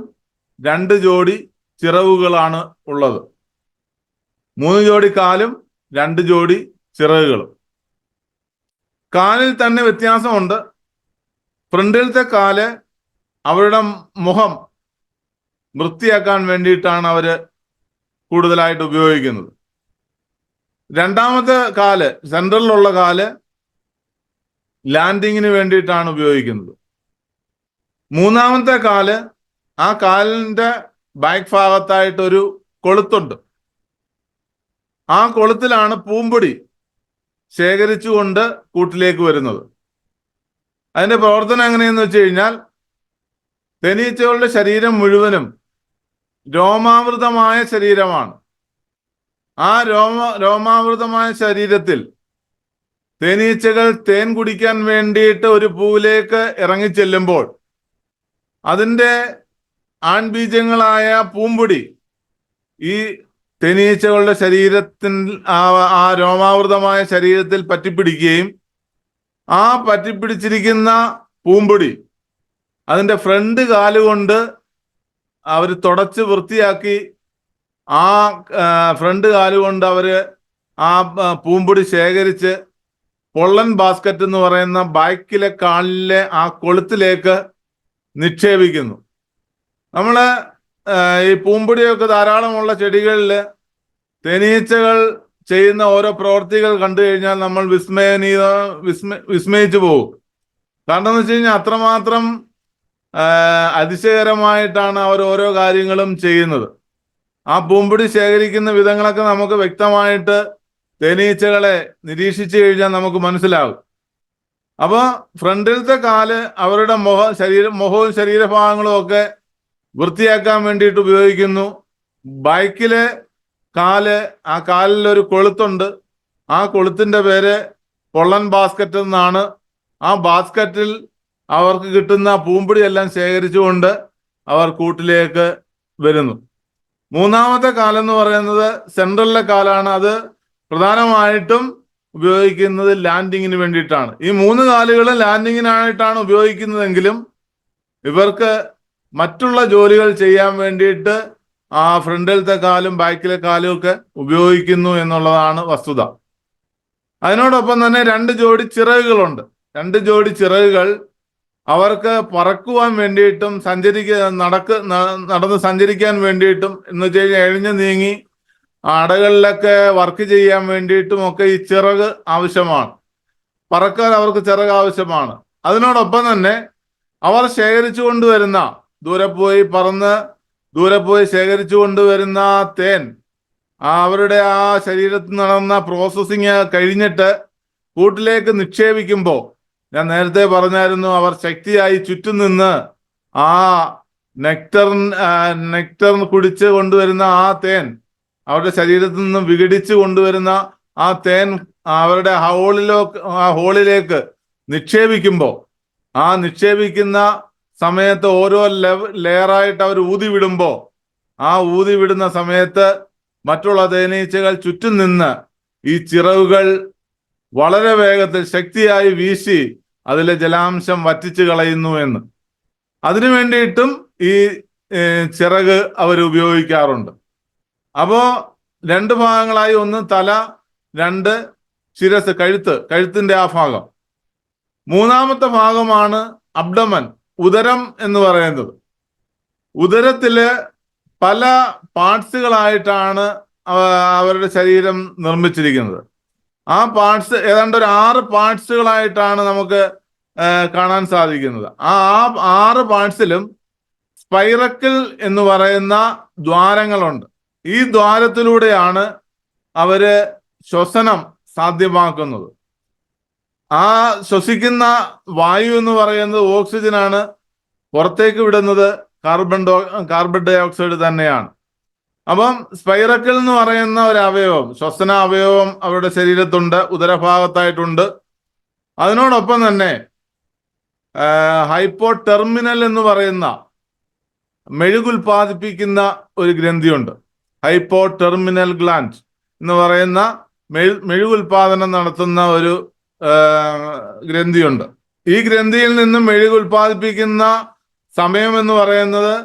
2 ജോഡി ചിറകുകളാണ് ഉള്ളത്. 3 ജോഡി കാലും 2 ജോഡി ചിറകുകളും. കാലിൽ തന്നെ വ്യത്യാസമുണ്ട്. ഫ്രണ്ടിലത്തെ കാല് അവരുടെ മുഖം വൃത്തിയാക്കാൻ വേണ്ടിയിട്ടാണ് അവര് കൂടുതലായിട്ട് ഉപയോഗിക്കുന്നത്. രണ്ടാമത്തെ കാല്, സെൻട്രലിലുള്ള കാല് ലാൻഡിങ്ങിന് വേണ്ടിയിട്ടാണ് ഉപയോഗിക്കുന്നത്. 3ാമത്തെ കാല്, ആ കാലിന്റെ ബാക്ക് ഭാഗത്തായിട്ടൊരു കൊളുത്തുണ്ട്. ആ കൊളുത്തിലാണ് പൂമ്പൊടി ശേഖരിച്ചുകൊണ്ട് കൂട്ടിലേക്ക് വരുന്നത്. അതിന്റെ പ്രവർത്തനം എങ്ങനെയെന്ന് വെച്ച് കഴിഞ്ഞാൽ, തേനീച്ചകളുടെ ശരീരം മുഴുവനും രോമാവൃതമായ ശരീരമാണ്. ആ രോമാവൃതമായ ശരീരത്തിൽ തേനീച്ചകൾ തേൻ കുടിക്കാൻ വേണ്ടിയിട്ട് ഒരു പൂവിലേക്ക് ഇറങ്ങിച്ചെല്ലുമ്പോൾ അതിൻ്റെ ആൺബീജങ്ങളായ പൂമ്പൊടി ഈ തേനീച്ചകളുടെ ശരീരത്തിൽ ആ രോമാവൃതമായ ശരീരത്തിൽ പറ്റിപ്പിടിക്കുകയും ആ പറ്റിപ്പിടിച്ചിരിക്കുന്ന പൂമ്പൊടി അതിൻ്റെ ഫ്രണ്ട് കാലുകൊണ്ട് അവർ തുടച്ച് വൃത്തിയാക്കി ആ ഫ്രണ്ട് കാലുകൊണ്ട് അവർ ആ പൂമ്പൊടി ശേഖരിച്ച് പൊള്ളൻ ബാസ്ക്കറ്റ് എന്ന് പറയുന്ന ബൈക്കിലെ കാലിലെ ആ കൊളുത്തിലേക്ക് നിക്ഷേപിക്കുന്നു. നമ്മള് ഈ പൂമ്പൊടിയൊക്കെ ധാരാളമുള്ള ചെടികളിൽ തേനീച്ചകൾ ചെയ്യുന്ന ഓരോ പ്രവൃത്തികൾ കണ്ടു കഴിഞ്ഞാൽ നമ്മൾ വിസ്മയിച്ചു പോകും. കാരണം എന്ന് വെച്ച് കഴിഞ്ഞാൽ അത്രമാത്രം അതിശയകരമായിട്ടാണ് അവർ ഓരോ കാര്യങ്ങളും ചെയ്യുന്നത്. ആ പൂമ്പൊടി ശേഖരിക്കുന്ന വിധങ്ങളൊക്കെ നമുക്ക് വ്യക്തമായിട്ട് തേനീച്ചകളെ നിരീക്ഷിച്ചു കഴിഞ്ഞാൽ നമുക്ക് മനസ്സിലാകും. അപ്പൊ ഫ്രണ്ടിലത്തെ കാല് അവരുടെ മുഖവും ശരീരഭാഗങ്ങളും ഒക്കെ വൃത്തിയാക്കാൻ വേണ്ടിയിട്ട് ഉപയോഗിക്കുന്നു. ബൈക്കിലെ കാല്, ആ കാലിൽ ഒരു കൊളുത്തുണ്ട്. ആ കൊളുത്തിന്റെ പേര് പൊള്ളൻ ബാസ്ക്കറ്റ് എന്നാണ്. ആ ബാസ്ക്കറ്റിൽ അവർക്ക് കിട്ടുന്ന പൂമ്പൊടി എല്ലാം ശേഖരിച്ചുകൊണ്ട് അവർ കൂട്ടിലേക്ക് വരുന്നു. മൂന്നാമത്തെ കാലെന്ന് പറയുന്നത് സെൻട്രലിലെ കാലാണ്. അത് പ്രധാനമായിട്ടും ഉപയോഗിക്കുന്നത് ലാൻഡിങ്ങിന് വേണ്ടിയിട്ടാണ്. ഈ 3 കാലുകൾ ലാൻഡിങ്ങിനായിട്ടാണ് ഉപയോഗിക്കുന്നതെങ്കിലും ഇവർക്ക് മറ്റുള്ള ജോലികൾ ചെയ്യാൻ വേണ്ടിയിട്ട് ആ ഫ്രണ്ടിലത്തെ കാലും ബാക്കിലെ കാലും ഒക്കെ ഉപയോഗിക്കുന്നു എന്നുള്ളതാണ് വസ്തുത. അതിനോടൊപ്പം തന്നെ 2 ജോഡി ചിറകുകളുണ്ട്. 2 ജോഡി ചിറകുകൾ അവർക്ക് പറക്കുവാൻ വേണ്ടിയിട്ടും നടന്ന് സഞ്ചരിക്കാൻ വേണ്ടിയിട്ടും എന്ന് വെച്ച് കഴിഞ്ഞാൽ എഴിഞ്ഞു നീങ്ങി അടകളിലൊക്കെ വർക്ക് ചെയ്യാൻ വേണ്ടിയിട്ടും ഒക്കെ ഈ ചിറക് ആവശ്യമാണ്. പറക്കാൻ അവർക്ക് ചിറക് ആവശ്യമാണ്. അതിനോടൊപ്പം തന്നെ അവർ ശേഖരിച്ചു കൊണ്ടുവരുന്ന ദൂരെ പോയി ശേഖരിച്ചു കൊണ്ടുവരുന്ന തേൻ അവരുടെ ആ ശരീരത്തിൽ നടന്ന പ്രോസസ്സിങ് കഴിഞ്ഞിട്ട് കൂട്ടിലേക്ക് നിക്ഷേപിക്കുമ്പോൾ, ഞാൻ നേരത്തെ പറഞ്ഞായിരുന്നു, അവർ ശക്തിയായി ചുറ്റും നിന്ന് ആ നെക്ടർ കുടിച്ച് കൊണ്ടുവരുന്ന ആ തേൻ, അവരുടെ ശരീരത്തിൽ നിന്ന് വിഘടിച്ച് കൊണ്ടുവരുന്ന ആ തേൻ അവരുടെ ഹോളിലേക്ക് നിക്ഷേപിക്കുമ്പോൾ, ആ നിക്ഷേപിക്കുന്ന സമയത്ത് ഓരോ ലെയറായിട്ട് അവർ ഊതി വിടുമ്പോൾ, ആ ഊതി വിടുന്ന സമയത്ത് മറ്റുള്ള തേനീച്ചകൾ ചുറ്റും നിന്ന് ഈ ചിറകുകൾ വളരെ വേഗത്തിൽ ശക്തിയായി വീശി അതിലെ ജലാംശം വറ്റിച്ചു കളയുന്നു എന്ന്. അതിനു വേണ്ടിയിട്ടും ഈ ചിറക് അവർ ഉപയോഗിക്കാറുണ്ട്. അപ്പോ 2 ഭാഗങ്ങളായി, ഒന്ന് തല, 2 ശിരസ്, കഴുത്തിന്റെ ആ ഭാഗം. മൂന്നാമത്തെ ഭാഗമാണ് അബ്ഡമൻ, ഉദരം എന്ന് പറയുന്നത്. ഉദരത്തില് പല പാർട്സുകളായിട്ടാണ് അവരുടെ ശരീരം നിർമ്മിച്ചിരിക്കുന്നത്. ആ പാർട്സ് ഏതാണ്ട് ഒരു 6 പാർട്സുകളായിട്ടാണ് നമുക്ക് കാണാൻ സാധിക്കുന്നത്. ആ 6 പാർട്സിലും സ്പൈറക്കിൾ എന്ന് പറയുന്ന ദ്വാരങ്ങളുണ്ട്. ഈ ദ്വാരത്തിലൂടെയാണ് അവര് ശ്വസനം സാധ്യമാക്കുന്നത്. ആ ശ്വസിക്കുന്ന വായു എന്ന് പറയുന്നത് ഓക്സിജനാണ്. പുറത്തേക്ക് വിടുന്നത് കാർബൺ ഡൈ ഓക്സൈഡ് തന്നെയാണ്. അപ്പം സ്പൈറക്കിൾ എന്ന് പറയുന്ന ഒരു അവയവം, ശ്വസന അവയവം അവരുടെ ശരീരത്തുണ്ട്, ഉദരഭാഗത്തായിട്ടുണ്ട്. അതിനോടൊപ്പം തന്നെ ഹൈപ്പോ ടെർമിനൽ എന്ന് പറയുന്ന മെഴുകുൽപാദിപ്പിക്കുന്ന ഒരു ഗ്രന്ഥിയുണ്ട്. ഹൈപ്പോ ടെർമിനൽ ഗ്ലാൻഡ് എന്ന് പറയുന്ന മെഴുകുൽപാദനം നടത്തുന്ന ഒരു ഗ്രന്ഥിയുണ്ട്. ഈ ഗ്രന്ഥിയിൽ നിന്നും മെഴുകുൽപാദിപ്പിക്കുന്ന സമയം എന്ന് പറയുന്നത്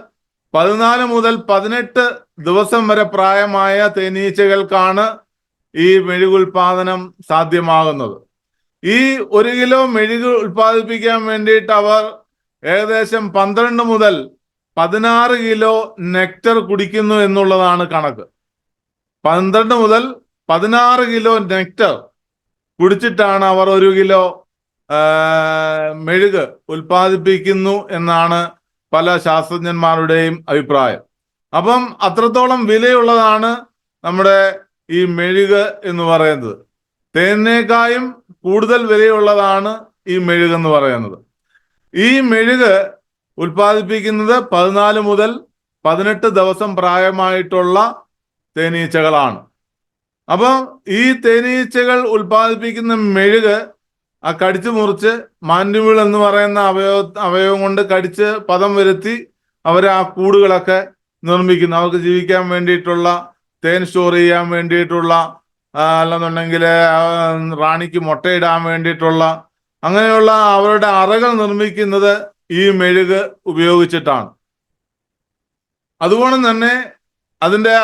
14 മുതൽ 18 ദിവസം വരെ പ്രായമായ തേനീച്ചകൾക്കാണ് ഈ മെഴുകുൽപാദനം സാധ്യമാകുന്നത്. ഈ 1 കിലോ മെഴുക് ഉൽപ്പാദിപ്പിക്കാൻ വേണ്ടിയിട്ട് അവർ ഏകദേശം 12 മുതൽ 16 കിലോ നെക്ടർ കുടിക്കുന്നു എന്നുള്ളതാണ് കണക്ക്. 12 മുതൽ 16 കിലോ നെക്ടർ കുടിച്ചിട്ടാണ് അവർ 1 കിലോ മെഴുക് ഉൽപ്പാദിപ്പിക്കുന്നു എന്നാണ് പല ശാസ്ത്രജ്ഞന്മാരുടെയും അഭിപ്രായം. അപ്പം അത്രത്തോളം വിലയുള്ളതാണ് നമ്മുടെ ഈ മെഴുക് എന്ന് പറയുന്നത്. തേനിനേക്കായും കൂടുതൽ വിലയുള്ളതാണ് ഈ മെഴുക് എന്ന് പറയുന്നത്. ഈ മെഴുക് ഉൽപ്പാദിപ്പിക്കുന്നത് 14 മുതൽ 18 ദിവസം പ്രായമായിട്ടുള്ള തേനീച്ചകളാണ്. അപ്പം ഈ തേനീച്ചകൾ ഉൽപ്പാദിപ്പിക്കുന്ന മെഴുക് കടിച്ചു മുറിച്ച് മാൻഡിബിൾ എന്ന് പറയുന്ന അവയവം കൊണ്ട് കടിച്ച് പദം വരുത്തി അവർ ആ കൂടുകളൊക്കെ നിർമ്മിക്കുന്നു. അവർക്ക് ജീവിക്കാൻ വേണ്ടിയിട്ടുള്ള, തേൻ സ്റ്റോർ ചെയ്യാൻ വേണ്ടിയിട്ടുള്ള, അല്ലെന്നുണ്ടെങ്കിൽ റാണിക്ക് മുട്ടയിടാൻ വേണ്ടിയിട്ടുള്ള, അങ്ങനെയുള്ള അവരുടെ അറകൾ നിർമ്മിക്കുന്നത് ഈ മെഴുക് ഉപയോഗിച്ചിട്ടാണ്. അതുകൊണ്ട് തന്നെ അതിൻ്റെ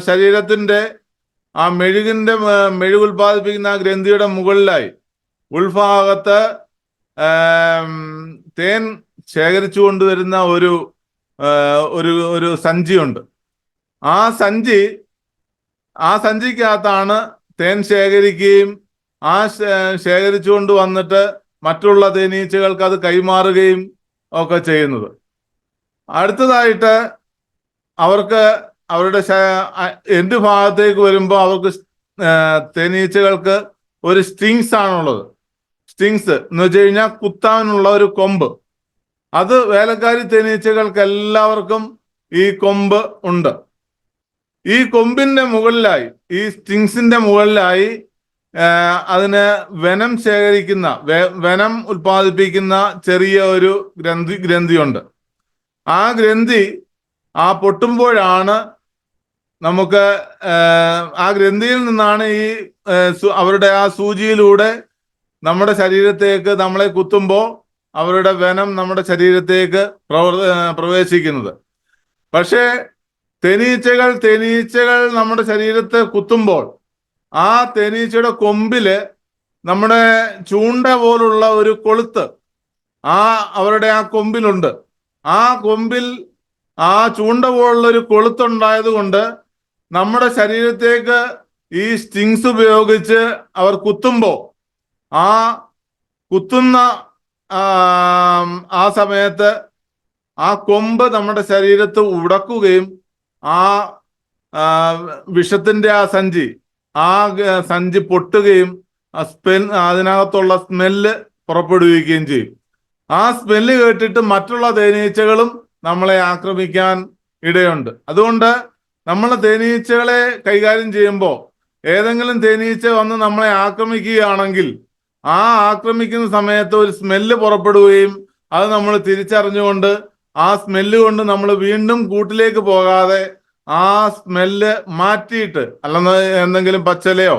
ശരീരത്തിന്റെ ആ മെഴുക് ഉൽപ്പാദിപ്പിക്കുന്ന ആ ഗ്രന്ഥിയുടെ മുകളിലായി ഉൾഭാഗത്ത് തേൻ ശേഖരിച്ചു കൊണ്ടുവരുന്ന ഒരു ഒരു സഞ്ചിയുണ്ട്. ആ സഞ്ചിക്കകത്താണ് തേൻ ശേഖരിക്കുകയും ശേഖരിച്ചു കൊണ്ട് വന്നിട്ട് മറ്റുള്ള തേനീച്ചകൾക്ക് അത് കൈമാറുകയും ഒക്കെ ചെയ്യുന്നത്. അടുത്തതായിട്ട് അവർക്ക് അവരുടെ എൻഡ് ഭാഗത്തേക്ക് വരുമ്പോൾ അവർക്ക് തേനീച്ചകൾക്ക് ഒരു സ്റ്റിങ്സ് ആണുള്ളത്. സ്റ്റിങ്സ് എന്ന് വെച്ച് കഴിഞ്ഞാൽ കുത്താനുള്ള ഒരു കൊമ്പ്. അത് വേലക്കാരി തേനീച്ചകൾക്ക് എല്ലാവർക്കും ഈ കൊമ്പ് ഉണ്ട്. ഈ കൊമ്പിന്റെ മുകളിലായി, ഈ സ്റ്റിങ്സിന്റെ മുകളിലായി അതിന് വെനം ശേഖരിക്കുന്ന, വെനം ഉൽപ്പാദിപ്പിക്കുന്ന ചെറിയ ഒരു ഗ്രന്ഥിയുണ്ട്. ആ ഗ്രന്ഥി പൊട്ടുമ്പോഴാണ് നമുക്ക് ആ ഗ്രന്ഥിയിൽ നിന്നാണ് ഈ അവരുടെ ആ സൂചിയിലൂടെ നമ്മുടെ ശരീരത്തേക്ക് നമ്മളെ കുത്തുമ്പോൾ അവരുടെ വെനം നമ്മുടെ ശരീരത്തേക്ക് പ്രവേശിക്കുന്നത്. പക്ഷേ തേനീച്ചകൾ നമ്മുടെ ശരീരത്തെ കുത്തുമ്പോൾ ആ തേനീച്ചയുടെ കൊമ്പില് നമ്മുടെ ചൂണ്ട പോലുള്ള ഒരു കൊളുത്ത് അവരുടെ ആ കൊമ്പിലുണ്ട്. ആ കൊമ്പിൽ ആ ചൂണ്ട പോലുള്ള ഒരു കൊളുത്തുണ്ടായത് കൊണ്ട് നമ്മുടെ ശരീരത്തേക്ക് ഈ സ്റ്റിങ്സ് ഉപയോഗിച്ച് അവർ കുത്തുമ്പോൾ ആ കുത്തുന്ന ആ സമയത്ത് ആ കൊമ്പ് നമ്മുടെ ശരീരത്ത് ഉടക്കുകയും ആ വിഷത്തിന്റെ ആ സഞ്ചി പൊട്ടുകയും അതിനകത്തുള്ള സ്മെല്ല് പുറപ്പെടുവിക്കുകയും ചെയ്യും. ആ സ്മെല്ല് കേട്ടിട്ട് മറ്റുള്ള തേനീച്ചകളും നമ്മളെ ആക്രമിക്കാൻ ഇടയുണ്ട്. അതുകൊണ്ട് നമ്മൾ തേനീച്ചകളെ കൈകാര്യം ചെയ്യുമ്പോൾ ഏതെങ്കിലും തേനീച്ച വന്ന് നമ്മളെ ആക്രമിക്കുകയാണെങ്കിൽ ആ ആക്രമിക്കുന്ന സമയത്ത് ഒരു സ്മെല്ല് പുറപ്പെടുകയും അത് നമ്മൾ തിരിച്ചറിഞ്ഞുകൊണ്ട് ആ സ്മെല്ല് കൊണ്ട് നമ്മൾ വീണ്ടും കൂട്ടിലേക്ക് പോകാതെ ആ സ്മെല്ല് മാറ്റിയിട്ട്, അല്ലെന്ന് എന്തെങ്കിലും പച്ചിലയോ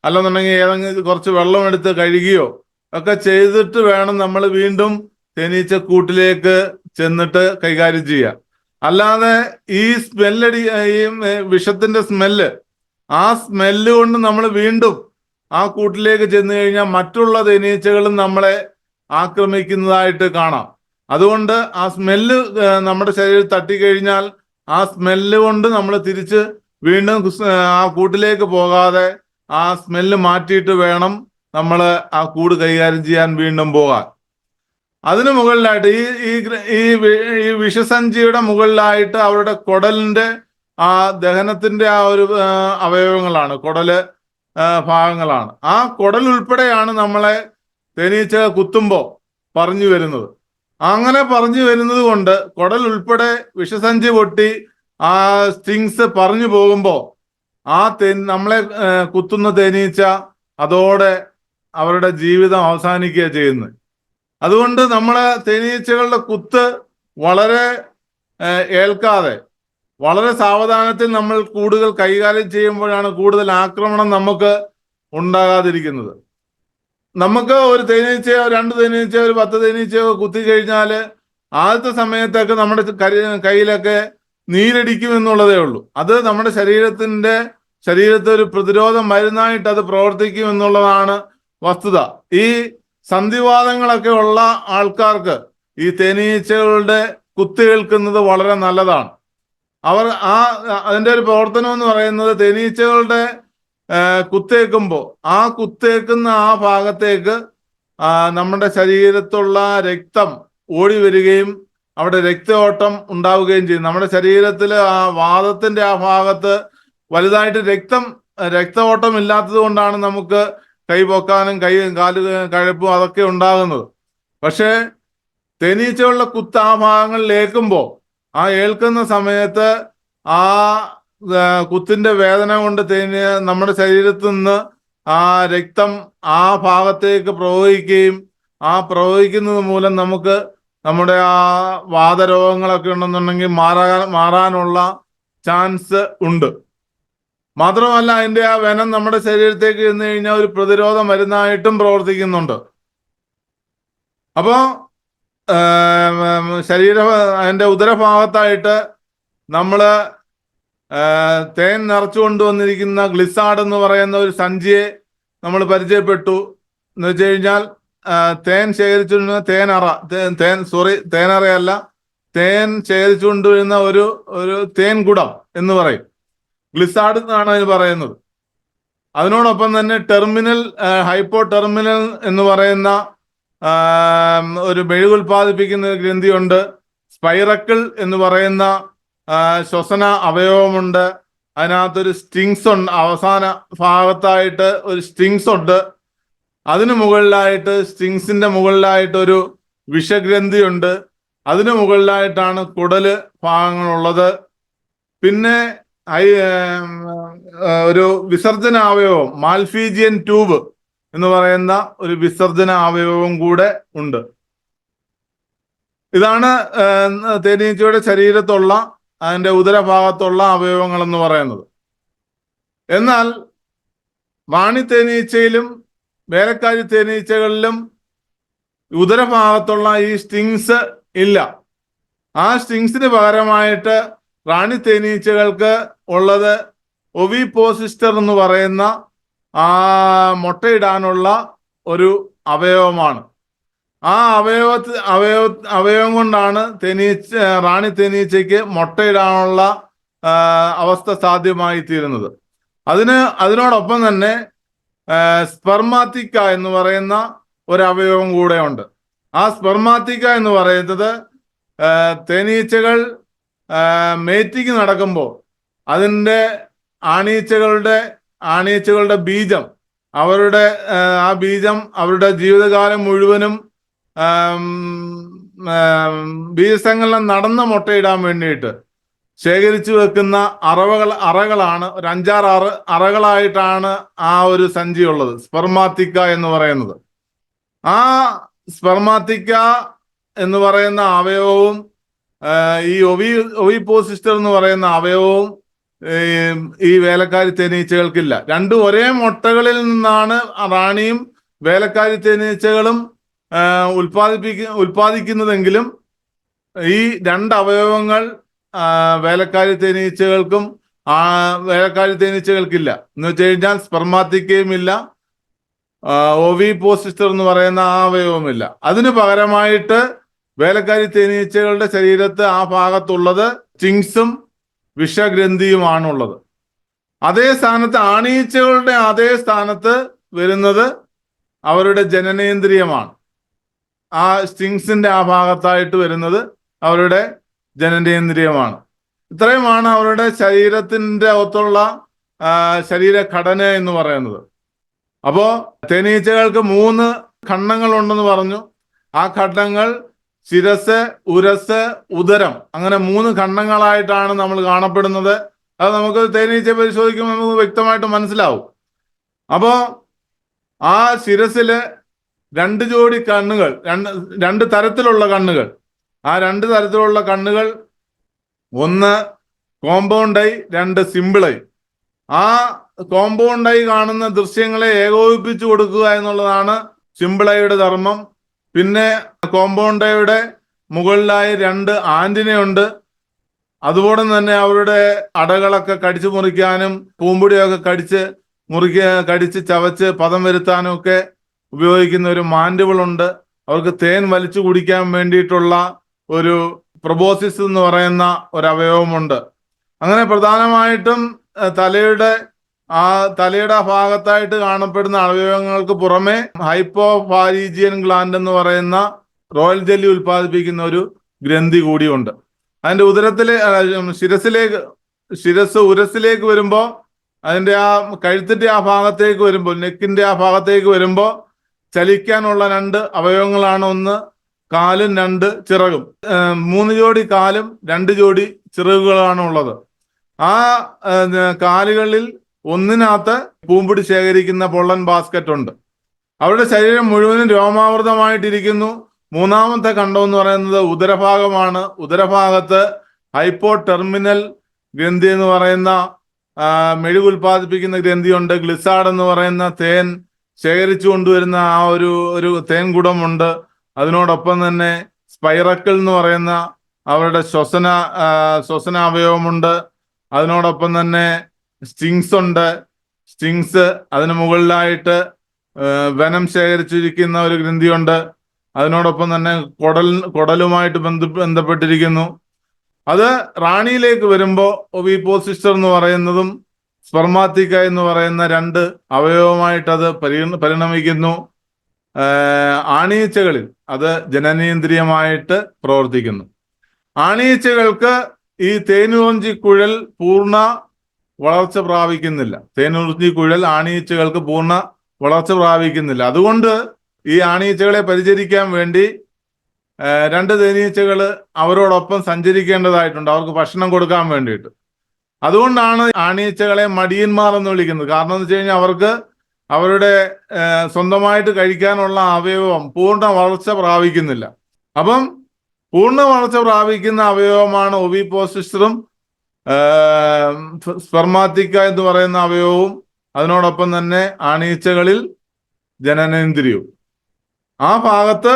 അല്ലെന്നുണ്ടെങ്കിൽ ഏതെങ്കിലും കുറച്ച് വെള്ളം എടുത്ത് കഴുകിയോ ഒക്കെ ചെയ്തിട്ട് വേണം നമ്മൾ വീണ്ടും തേനീച്ച കൂട്ടിലേക്ക് ചെന്നിട്ട് കൈകാര്യം ചെയ്യാം. അല്ലാതെ ഈ വിഷത്തിന്റെ സ്മെല്ല്, ആ സ്മെല്ല് കൊണ്ട് നമ്മൾ വീണ്ടും ആ കൂട്ടിലേക്ക് ചെന്ന് കഴിഞ്ഞാൽ മറ്റുള്ള തേനീച്ചകളും നമ്മളെ ആക്രമിക്കുന്നതായിട്ട് കാണാം. അതുകൊണ്ട് ആ സ്മെല്ല് നമ്മുടെ ശരീരത്തിൽ തട്ടിക്കഴിഞ്ഞാൽ ആ സ്മെല്ല് കൊണ്ട് നമ്മൾ തിരിച്ച് വീണ്ടും ആ കൂട്ടിലേക്ക് പോകാതെ ആ സ്മെല്ല് മാറ്റിയിട്ട് വേണം നമ്മൾ ആ കൂട് കൈകാര്യം ചെയ്യാൻ വീണ്ടും പോകാൻ. അതിനു മുകളിലായിട്ട് ഈ വിഷസഞ്ചിയുടെ മുകളിലായിട്ട് അവരുടെ കുടലിന്റെ ആ ദഹനത്തിന്റെ ആ ഒരു അവയവങ്ങളാണ്, കുടല് ഭാഗങ്ങളാണ്. ആ കുടൽ ഉൾപ്പെടെയാണ് നമ്മളെ തേനീച്ച കുത്തുമ്പോൾ പറഞ്ഞു വരുന്നത്. അങ്ങനെ പറഞ്ഞു വരുന്നത് കൊണ്ട് കുടൽ ഉൾപ്പെടെ വിഷസഞ്ചി പൊട്ടി ആ സ്റ്റിങ്സ് പറഞ്ഞു പോകുമ്പോൾ നമ്മളെ കുത്തുന്ന തേനീച്ച അതോടെ അവരുടെ ജീവിതം അവസാനിക്കുക ചെയ്യുന്നത്. അതുകൊണ്ട് നമ്മളെ തേനീച്ചകളുടെ കുത്ത് വളരെ ഏൽക്കാതെ വളരെ സാവധാനത്തിൽ നമ്മൾ കൂടുതൽ കൈകാര്യം ചെയ്യുമ്പോഴാണ് കൂടുതൽ ആക്രമണം നമുക്ക് ഉണ്ടാകാതിരിക്കുന്നത്. നമുക്ക് ഒരു തേനീച്ചയോ 2 തേനീച്ചയോ 10 തേനീച്ചയോ കുത്തി കഴിഞ്ഞാൽ ആദ്യത്തെ സമയത്തൊക്കെ നമ്മുടെ കയ്യിലൊക്കെ നീരടിക്കും എന്നുള്ളതേ ഉള്ളൂ. അത് നമ്മുടെ ശരീരത്തിൽ ഒരു പ്രതിരോധ മരുന്നായിട്ട് അത് പ്രവർത്തിക്കും എന്നുള്ളതാണ് വസ്തുത. ഈ സന്ധിവാതങ്ങളൊക്കെ ഉള്ള ആൾക്കാർക്ക് ഈ തേനീച്ചകളുടെ കുത്തേൽക്കുന്നത് വളരെ നല്ലതാണ്. അതിന്റെ ഒരു പ്രവർത്തനം എന്ന് പറയുന്നത് തേനീച്ചകളുടെ കുത്തേക്കുമ്പോൾ ആ കുത്തേക്കുന്ന ആ ഭാഗത്തേക്ക് നമ്മുടെ ശരീരത്തുള്ള രക്തം ഓടി വരികയും അവിടെ രക്തയോട്ടം ഉണ്ടാവുകയും ചെയ്യും. നമ്മുടെ ശരീരത്തിൽ ആ വാദത്തിന്റെ ആ ഭാഗത്ത് വലുതായിട്ട് രക്തയോട്ടം ഇല്ലാത്തത് കൊണ്ടാണ് നമുക്ക് കൈ പൊക്കാനും കാല് കഴപ്പും അതൊക്കെ ഉണ്ടാകുന്നത്. പക്ഷേ തേനീച്ചകളുടെ കുത്ത് ആ ഭാഗങ്ങളിൽ ഏൽക്കുമ്പോൾ ആ ഏൽക്കുന്ന സമയത്ത് ആ കുത്തിന്റെ വേദന കൊണ്ട് നമ്മുടെ ശരീരത്തിൽ നിന്ന് ആ രക്തം ആ ഭാഗത്തേക്ക് പ്രവഹിക്കുകയും ആ പ്രവഹിക്കുന്നത് മൂലം നമുക്ക് നമ്മുടെ ആ വാതരോഗങ്ങളൊക്കെ ഉണ്ടെന്നുണ്ടെങ്കിൽ മാറാനുള്ള ചാൻസ് ഉണ്ട്. മാത്രമല്ല അതിന്റെ ആ വെനം നമ്മുടെ ശരീരത്തേക്ക് ചെന്ന് കഴിഞ്ഞാൽ ഒരു പ്രതിരോധ മരുന്നായിട്ടും പ്രവർത്തിക്കുന്നുണ്ട്. അപ്പോ അതിന്റെ ഉദരഭാഗത്തായിട്ട് നമ്മള് തേൻ നിറച്ചു കൊണ്ടുവന്നിരിക്കുന്ന ഗ്ലിസാഡ് എന്ന് പറയുന്ന ഒരു സഞ്ചിയെ നമ്മൾ പരിചയപ്പെട്ടു. എന്ന് വെച്ച് കഴിഞ്ഞാൽ തേൻ ശേഖരിച്ചുകൊണ്ടിരുന്ന തേനറയല്ല, തേൻ ശേഖരിച്ചുകൊണ്ടുവരുന്ന ഒരു തേൻ കുടം എന്ന് പറയും. ഗ്ലിസാഡ് എന്നാണ് അതിന് പറയുന്നത്. അതിനോടൊപ്പം തന്നെ ഹൈപ്പോ ടെർമിനൽ എന്ന് പറയുന്ന ഒരു മെഴുകുൽപാദിപ്പിക്കുന്ന ഒരു ഗ്രന്ഥിയുണ്ട്. സ്പൈറക്കിൾ എന്ന് പറയുന്ന ശ്വസന അവയവമുണ്ട്. അതിനകത്തൊരു സ്റ്റിങ്സ് ഉണ്ട്, അവസാന ഭാഗത്തായിട്ട് ഒരു സ്റ്റിങ്സ് ഉണ്ട്. അതിന് മുകളിലായിട്ട് സ്റ്റിങ്സിന്റെ മുകളിലായിട്ട് ഒരു വിഷഗ്രന്ഥിയുണ്ട്. അതിന് മുകളിലായിട്ടാണ് കുടല് ഭാഗങ്ങളുള്ളത്. പിന്നെ ഒരു വിസർജന അവയവം, മാൽഫീജിയൻ ട്യൂബ് എന്ന് പറയുന്ന ഒരു വിസർജന അവയവവും കൂടെ ഉണ്ട്. ഇതാണ് തേനീച്ചയുടെ ശരീരത്തുള്ള, അതിന്റെ ഉദരഭാഗത്തുള്ള അവയവങ്ങൾ എന്ന് പറയുന്നത്. എന്നാൽ റാണി തേനീച്ചയിലും വേലക്കാരി തേനീച്ചകളിലും ഉദരഭാഗത്തുള്ള ഈ സ്റ്റിങ്സ് ഇല്ല. ആ സ്റ്റിങ്സിന് പകരമായിട്ട് റാണി തേനീച്ചകൾക്ക് ഉള്ളത് ഒവിപോസിസ്റ്റർ എന്ന് പറയുന്ന മുട്ടയിടാനുള്ള ഒരു അവയവമാണ്. ആ അവയവം കൊണ്ടാണ് റാണി തേനീച്ചയ്ക്ക് മുട്ടയിടാനുള്ള അവസ്ഥ സാധ്യമായി തീരുന്നത്. അതിനോടൊപ്പം തന്നെ സ്പെർമാത്തിക്ക എന്ന് പറയുന്ന ഒരു അവയവം കൂടെ ഉണ്ട്. ആ സ്പെർമാത്തിക്ക എന്ന് പറയുന്നത് തേനീച്ചകൾ മേറ്റിങ് നടക്കുമ്പോൾ അതിൻ്റെ ആണീച്ചകളുടെ ബീജം ആ ബീജം അവരുടെ ജീവിതകാലം മുഴുവനും ബീജസങ്കലനം നടന്ന മുട്ടയിടാൻ വേണ്ടിയിട്ട് ശേഖരിച്ചു വെക്കുന്ന അറകളാണ്. ഒരു 5-6 അറകളായിട്ടാണ് ആ ഒരു സഞ്ചി ഉള്ളത്, സ്പെർമാത്തിക്ക എന്ന് പറയുന്നത്. ആ സ്പെർമാത്തിക്ക എന്ന് പറയുന്ന അവയവവും ഈ ഒവിപോസിസ്റ്റർ എന്ന് പറയുന്ന അവയവവും ഈ വേലക്കാരി തേനീച്ചകൾക്കില്ല. രണ്ടും ഒരേ മുട്ടകളിൽ നിന്നാണ് റാണിയും വേലക്കാരി തേനീച്ചകളും ഉൽപ്പാദിക്കുന്നതെങ്കിലും ഈ 2 അവയവങ്ങൾ വേലക്കാരി തേനീച്ചകൾക്കില്ല. എന്ന് വെച്ച് കഴിഞ്ഞാൽ സ്പെർമാത്തിക്കയും ഇല്ല, ഒവിപോസിസ്റ്റർ എന്ന് പറയുന്ന ആ അവയവമില്ല. അതിന് പകരമായിട്ട് വേലക്കാരി തേനീച്ചകളുടെ ശരീരത്ത് ആ ഭാഗത്തുള്ളത് സ്റ്റിങ്സും വിഷഗ്രന്ഥിയുമാണുള്ളത്. അതേ സ്ഥാനത്ത് ആണീച്ചകളുടെ അതേ സ്ഥാനത്ത് വരുന്നത് അവരുടെ ജനനേന്ദ്രിയമാണ്. ആ സ്റ്റിങ്സിന്റെ ആ ഭാഗത്തായിട്ട് വരുന്നത് അവരുടെ ജനനേന്ദ്രിയമാണ്. ഇത്രയുമാണ് അവരുടെ ശരീരത്തിന്റെ ഒത്തുള്ള ശരീരഘടന എന്ന് പറയുന്നത്. അപ്പോ തേനീച്ചകൾക്ക് 3 ഖണ്ഡങ്ങൾ ഉണ്ടെന്ന് പറഞ്ഞു. ആ ഖണ്ഡങ്ങൾ ശിരസ്, ഉരസ്, ഉദരം, അങ്ങനെ 3 ഖണ്ഡങ്ങളായിട്ടാണ് നമ്മൾ കാണപ്പെടുന്നത്. അത് നമുക്ക് തേനീച്ച പരിശോധിക്കുമ്പോൾ നമുക്ക് വ്യക്തമായിട്ട് മനസ്സിലാവും. അപ്പോ ആ ശിരസില് 2 ജോഡി കണ്ണുകൾ, 2 തരത്തിലുള്ള കണ്ണുകൾ. ആ 2 തരത്തിലുള്ള കണ്ണുകൾ, ഒന്ന് കോമ്പൗണ്ട് ഐ, 2 സിമ്പിൾ ഐ. ആ കോമ്പൗണ്ട് ഐ കാണുന്ന ദൃശ്യങ്ങളെ ഏകോപിപ്പിച്ചു കൊടുക്കുക എന്നുള്ളതാണ് സിമ്പിൾ ഐയുടെ ധർമ്മം. പിന്നെ കോമ്പൗണ്ട് ഐയുടെ മുകളിലായി 2 ആന്റിനയുണ്ട്. അതുപോലെ തന്നെ അവരുടെ അടകളൊക്കെ കടിച്ചു മുറിക്കാനും പൂമ്പൊടിയൊക്കെ കടിച്ച് ചവച്ച് പദം വരുത്താനും ഒക്കെ ഉപയോഗിക്കുന്ന ഒരു മാൻഡിബിൾ ഉണ്ട്. അവർക്ക് തേൻ വലിച്ചു കുടിക്കാൻ വേണ്ടിയിട്ടുള്ള ഒരു പ്രൊബോസിസ് എന്ന് പറയുന്ന ഒരു അവയവമുണ്ട്. അങ്ങനെ പ്രധാനമായിട്ടും തലയുടെ ഭാഗത്തായിട്ട് കാണപ്പെടുന്ന അവയവങ്ങൾക്ക് പുറമെ ഹൈപ്പോഫാരീജിയൻ ഗ്ലാൻഡ് എന്ന് പറയുന്ന റോയൽ ജെല്ലി ഉൽപ്പാദിപ്പിക്കുന്ന ഒരു ഗ്രന്ഥി കൂടിയുണ്ട്. അതിന്റെ ഉരസിലേക്ക് വരുമ്പോൾ, അതിന്റെ ആ കഴുത്തിന്റെ ആ ഭാഗത്തേക്ക് വരുമ്പോൾ, നെക്കിന്റെ ആ ഭാഗത്തേക്ക് വരുമ്പോൾ ചലിക്കാനുള്ള 2 അവയവങ്ങളാണ്. ഒന്ന് കാലും 2 ചിറകും. 3 ജോഡി കാലും 2 ജോഡി ചിറകുകളാണ് ഉള്ളത്. ആ കാലുകളിൽ ഒന്നിനകത്ത് പൂമ്പൊടി ശേഖരിക്കുന്ന പൊള്ളൻ ബാസ്ക്കറ്റ് ഉണ്ട്. അവരുടെ ശരീരം മുഴുവനും രോമാവൃതമായിട്ടിരിക്കുന്നു. 3ാമത്തെ ഖണ്ഡം എന്ന് പറയുന്നത് ഉദരഭാഗമാണ്. ഉദരഭാഗത്ത് ഹൈപ്പോ ടെർമിനൽ ഗ്രന്ഥി എന്ന് പറയുന്ന മെഴുകുൽപാദിപ്പിക്കുന്ന ഗ്രന്ഥിയുണ്ട്. ഗ്ലിസാഡ് എന്ന് പറയുന്ന തേൻ ശേഖരിച്ചു കൊണ്ടുവരുന്ന ആ ഒരു തേൻ കുടമുണ്ട്. അതിനോടൊപ്പം തന്നെ സ്പൈറക്കിൾ എന്ന് പറയുന്ന അവരുടെ ശ്വസന അവയവമുണ്ട്. അതിനോടൊപ്പം തന്നെ സ്റ്റിങ്സ് ഉണ്ട്. സ്റ്റിങ്സ് അതിന് മുകളിലായിട്ട് വെനം ശേഖരിച്ചിരിക്കുന്ന ഒരു ഗ്രന്ഥിയുണ്ട്. അതിനോടൊപ്പം തന്നെ കുടലുമായിട്ട് ബന്ധപ്പെട്ടിരിക്കുന്നു. അത് റാണിയിലേക്ക് വരുമ്പോൾ ഒവിപ്പോസിസ്റ്റർ എന്ന് പറയുന്നതും സ്പെർമാത്തിക്ക എന്ന് പറയുന്ന രണ്ട് അവയവമായിട്ട് അത് പരിണമിക്കുന്നു. ആണീച്ചകളിൽ അത് ജനനേന്ദ്രിയമായിട്ട് പ്രവർത്തിക്കുന്നു. ആണീച്ചകൾക്ക് ഈ തേനൂർഞ്ചിക്കുഴൽ പൂർണ്ണ വളർച്ച പ്രാപിക്കുന്നില്ല. തേനൂർഞ്ചിക്കുഴൽ ആണീച്ചകൾക്ക് പൂർണ്ണ വളർച്ച പ്രാപിക്കുന്നില്ല. അതുകൊണ്ട് ഈ ആണീച്ചകളെ പരിചരിക്കാൻ വേണ്ടി രണ്ട് തേനീച്ചകൾ അവരോടൊപ്പം സഞ്ചരിക്കേണ്ടതായിട്ടുണ്ട്, അവർക്ക് ഭക്ഷണം കൊടുക്കാൻ വേണ്ടിയിട്ട്. അതുകൊണ്ടാണ് ആണീച്ചകളെ മടിയന്മാർ എന്ന് വിളിക്കുന്നത്. കാരണം എന്ന് വെച്ച് കഴിഞ്ഞാൽ അവർക്ക് അവരുടെ സ്വന്തമായിട്ട് കഴിക്കാനുള്ള അവയവം പൂർണ്ണ വളർച്ച പ്രാപിക്കുന്നില്ല. അപ്പം പൂർണ്ണ വളർച്ച പ്രാപിക്കുന്ന അവയവമാണ് ഒവിപ്പോസിസ്റ്ററും സ്പെർമാത്തിക്ക എന്ന് പറയുന്ന അവയവവും, അതിനോടൊപ്പം തന്നെ ആണീച്ചകളിൽ ജനനേന്ദ്രിയവും. ആ ഭാഗത്ത്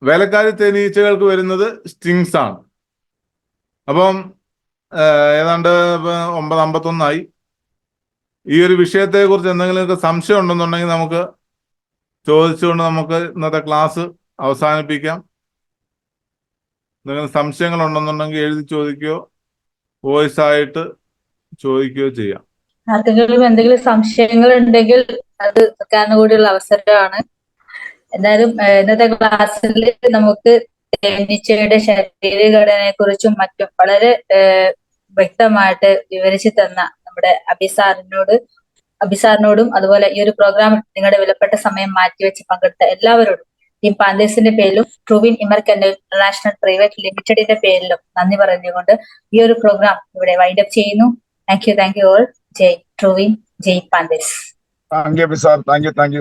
വേലക്കാരി തേനീച്ചകൾക്ക് വരുന്നത് സ്റ്റിങ്സ് ആണ്. അപ്പം ഏതാണ്ട് 9:51 ഈ ഒരു വിഷയത്തെക്കുറിച്ച് എന്തെങ്കിലുമൊക്കെ സംശയം ഉണ്ടെന്നുണ്ടെങ്കിൽ നമുക്ക് ചോദിച്ചുകൊണ്ട് നമുക്ക് ഇന്നത്തെ ക്ലാസ് അവസാനിപ്പിക്കാം. എന്തെങ്കിലും സംശയങ്ങൾ ഉണ്ടെന്നുണ്ടെങ്കിൽ എഴുതി ചോദിക്കുകയോ വോയിസ് ആയിട്ട് ചോദിക്കുകയോ ചെയ്യാം. ആർക്കെങ്കിലും എന്തെങ്കിലും സംശയങ്ങൾ ഉണ്ടെങ്കിൽ അത് വെക്കാൻ കൂടിയുള്ള അവസരമാണ്. എന്തായാലും ഇന്നത്തെ ക്ലാസ്സിൽ നമുക്ക് തേനീച്ചയുടെ ശരീരഘടനയെ കുറിച്ചും മറ്റും വളരെ വ്യക്തമായിട്ട് വിവരിച്ചു തന്ന നമ്മുടെ അഭിസാറിനോടും അതുപോലെ ഈ ഒരു പ്രോഗ്രാമിൽ നിങ്ങളുടെ വിലപ്പെട്ട സമയം മാറ്റിവെച്ച് പങ്കെടുത്ത എല്ലാവരോടും ടീം പാന്തേഴ്സിന്റെ പേരിലും ട്രൂവിൻ ഇമർക്കൻഡൽ ഇന്റർനാഷണൽ പ്രൈവറ്റ് ലിമിറ്റഡിന്റെ പേരിലും നന്ദി പറഞ്ഞുകൊണ്ട് ഈ ഒരു പ്രോഗ്രാം ഇവിടെ വൈൻഡപ്പ് ചെയ്യുന്നു. Thank you all. ജയ് ട്രൂവിൻ, ജയ് Panthers. Thank you, sir. Thank you. Thank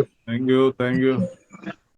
U.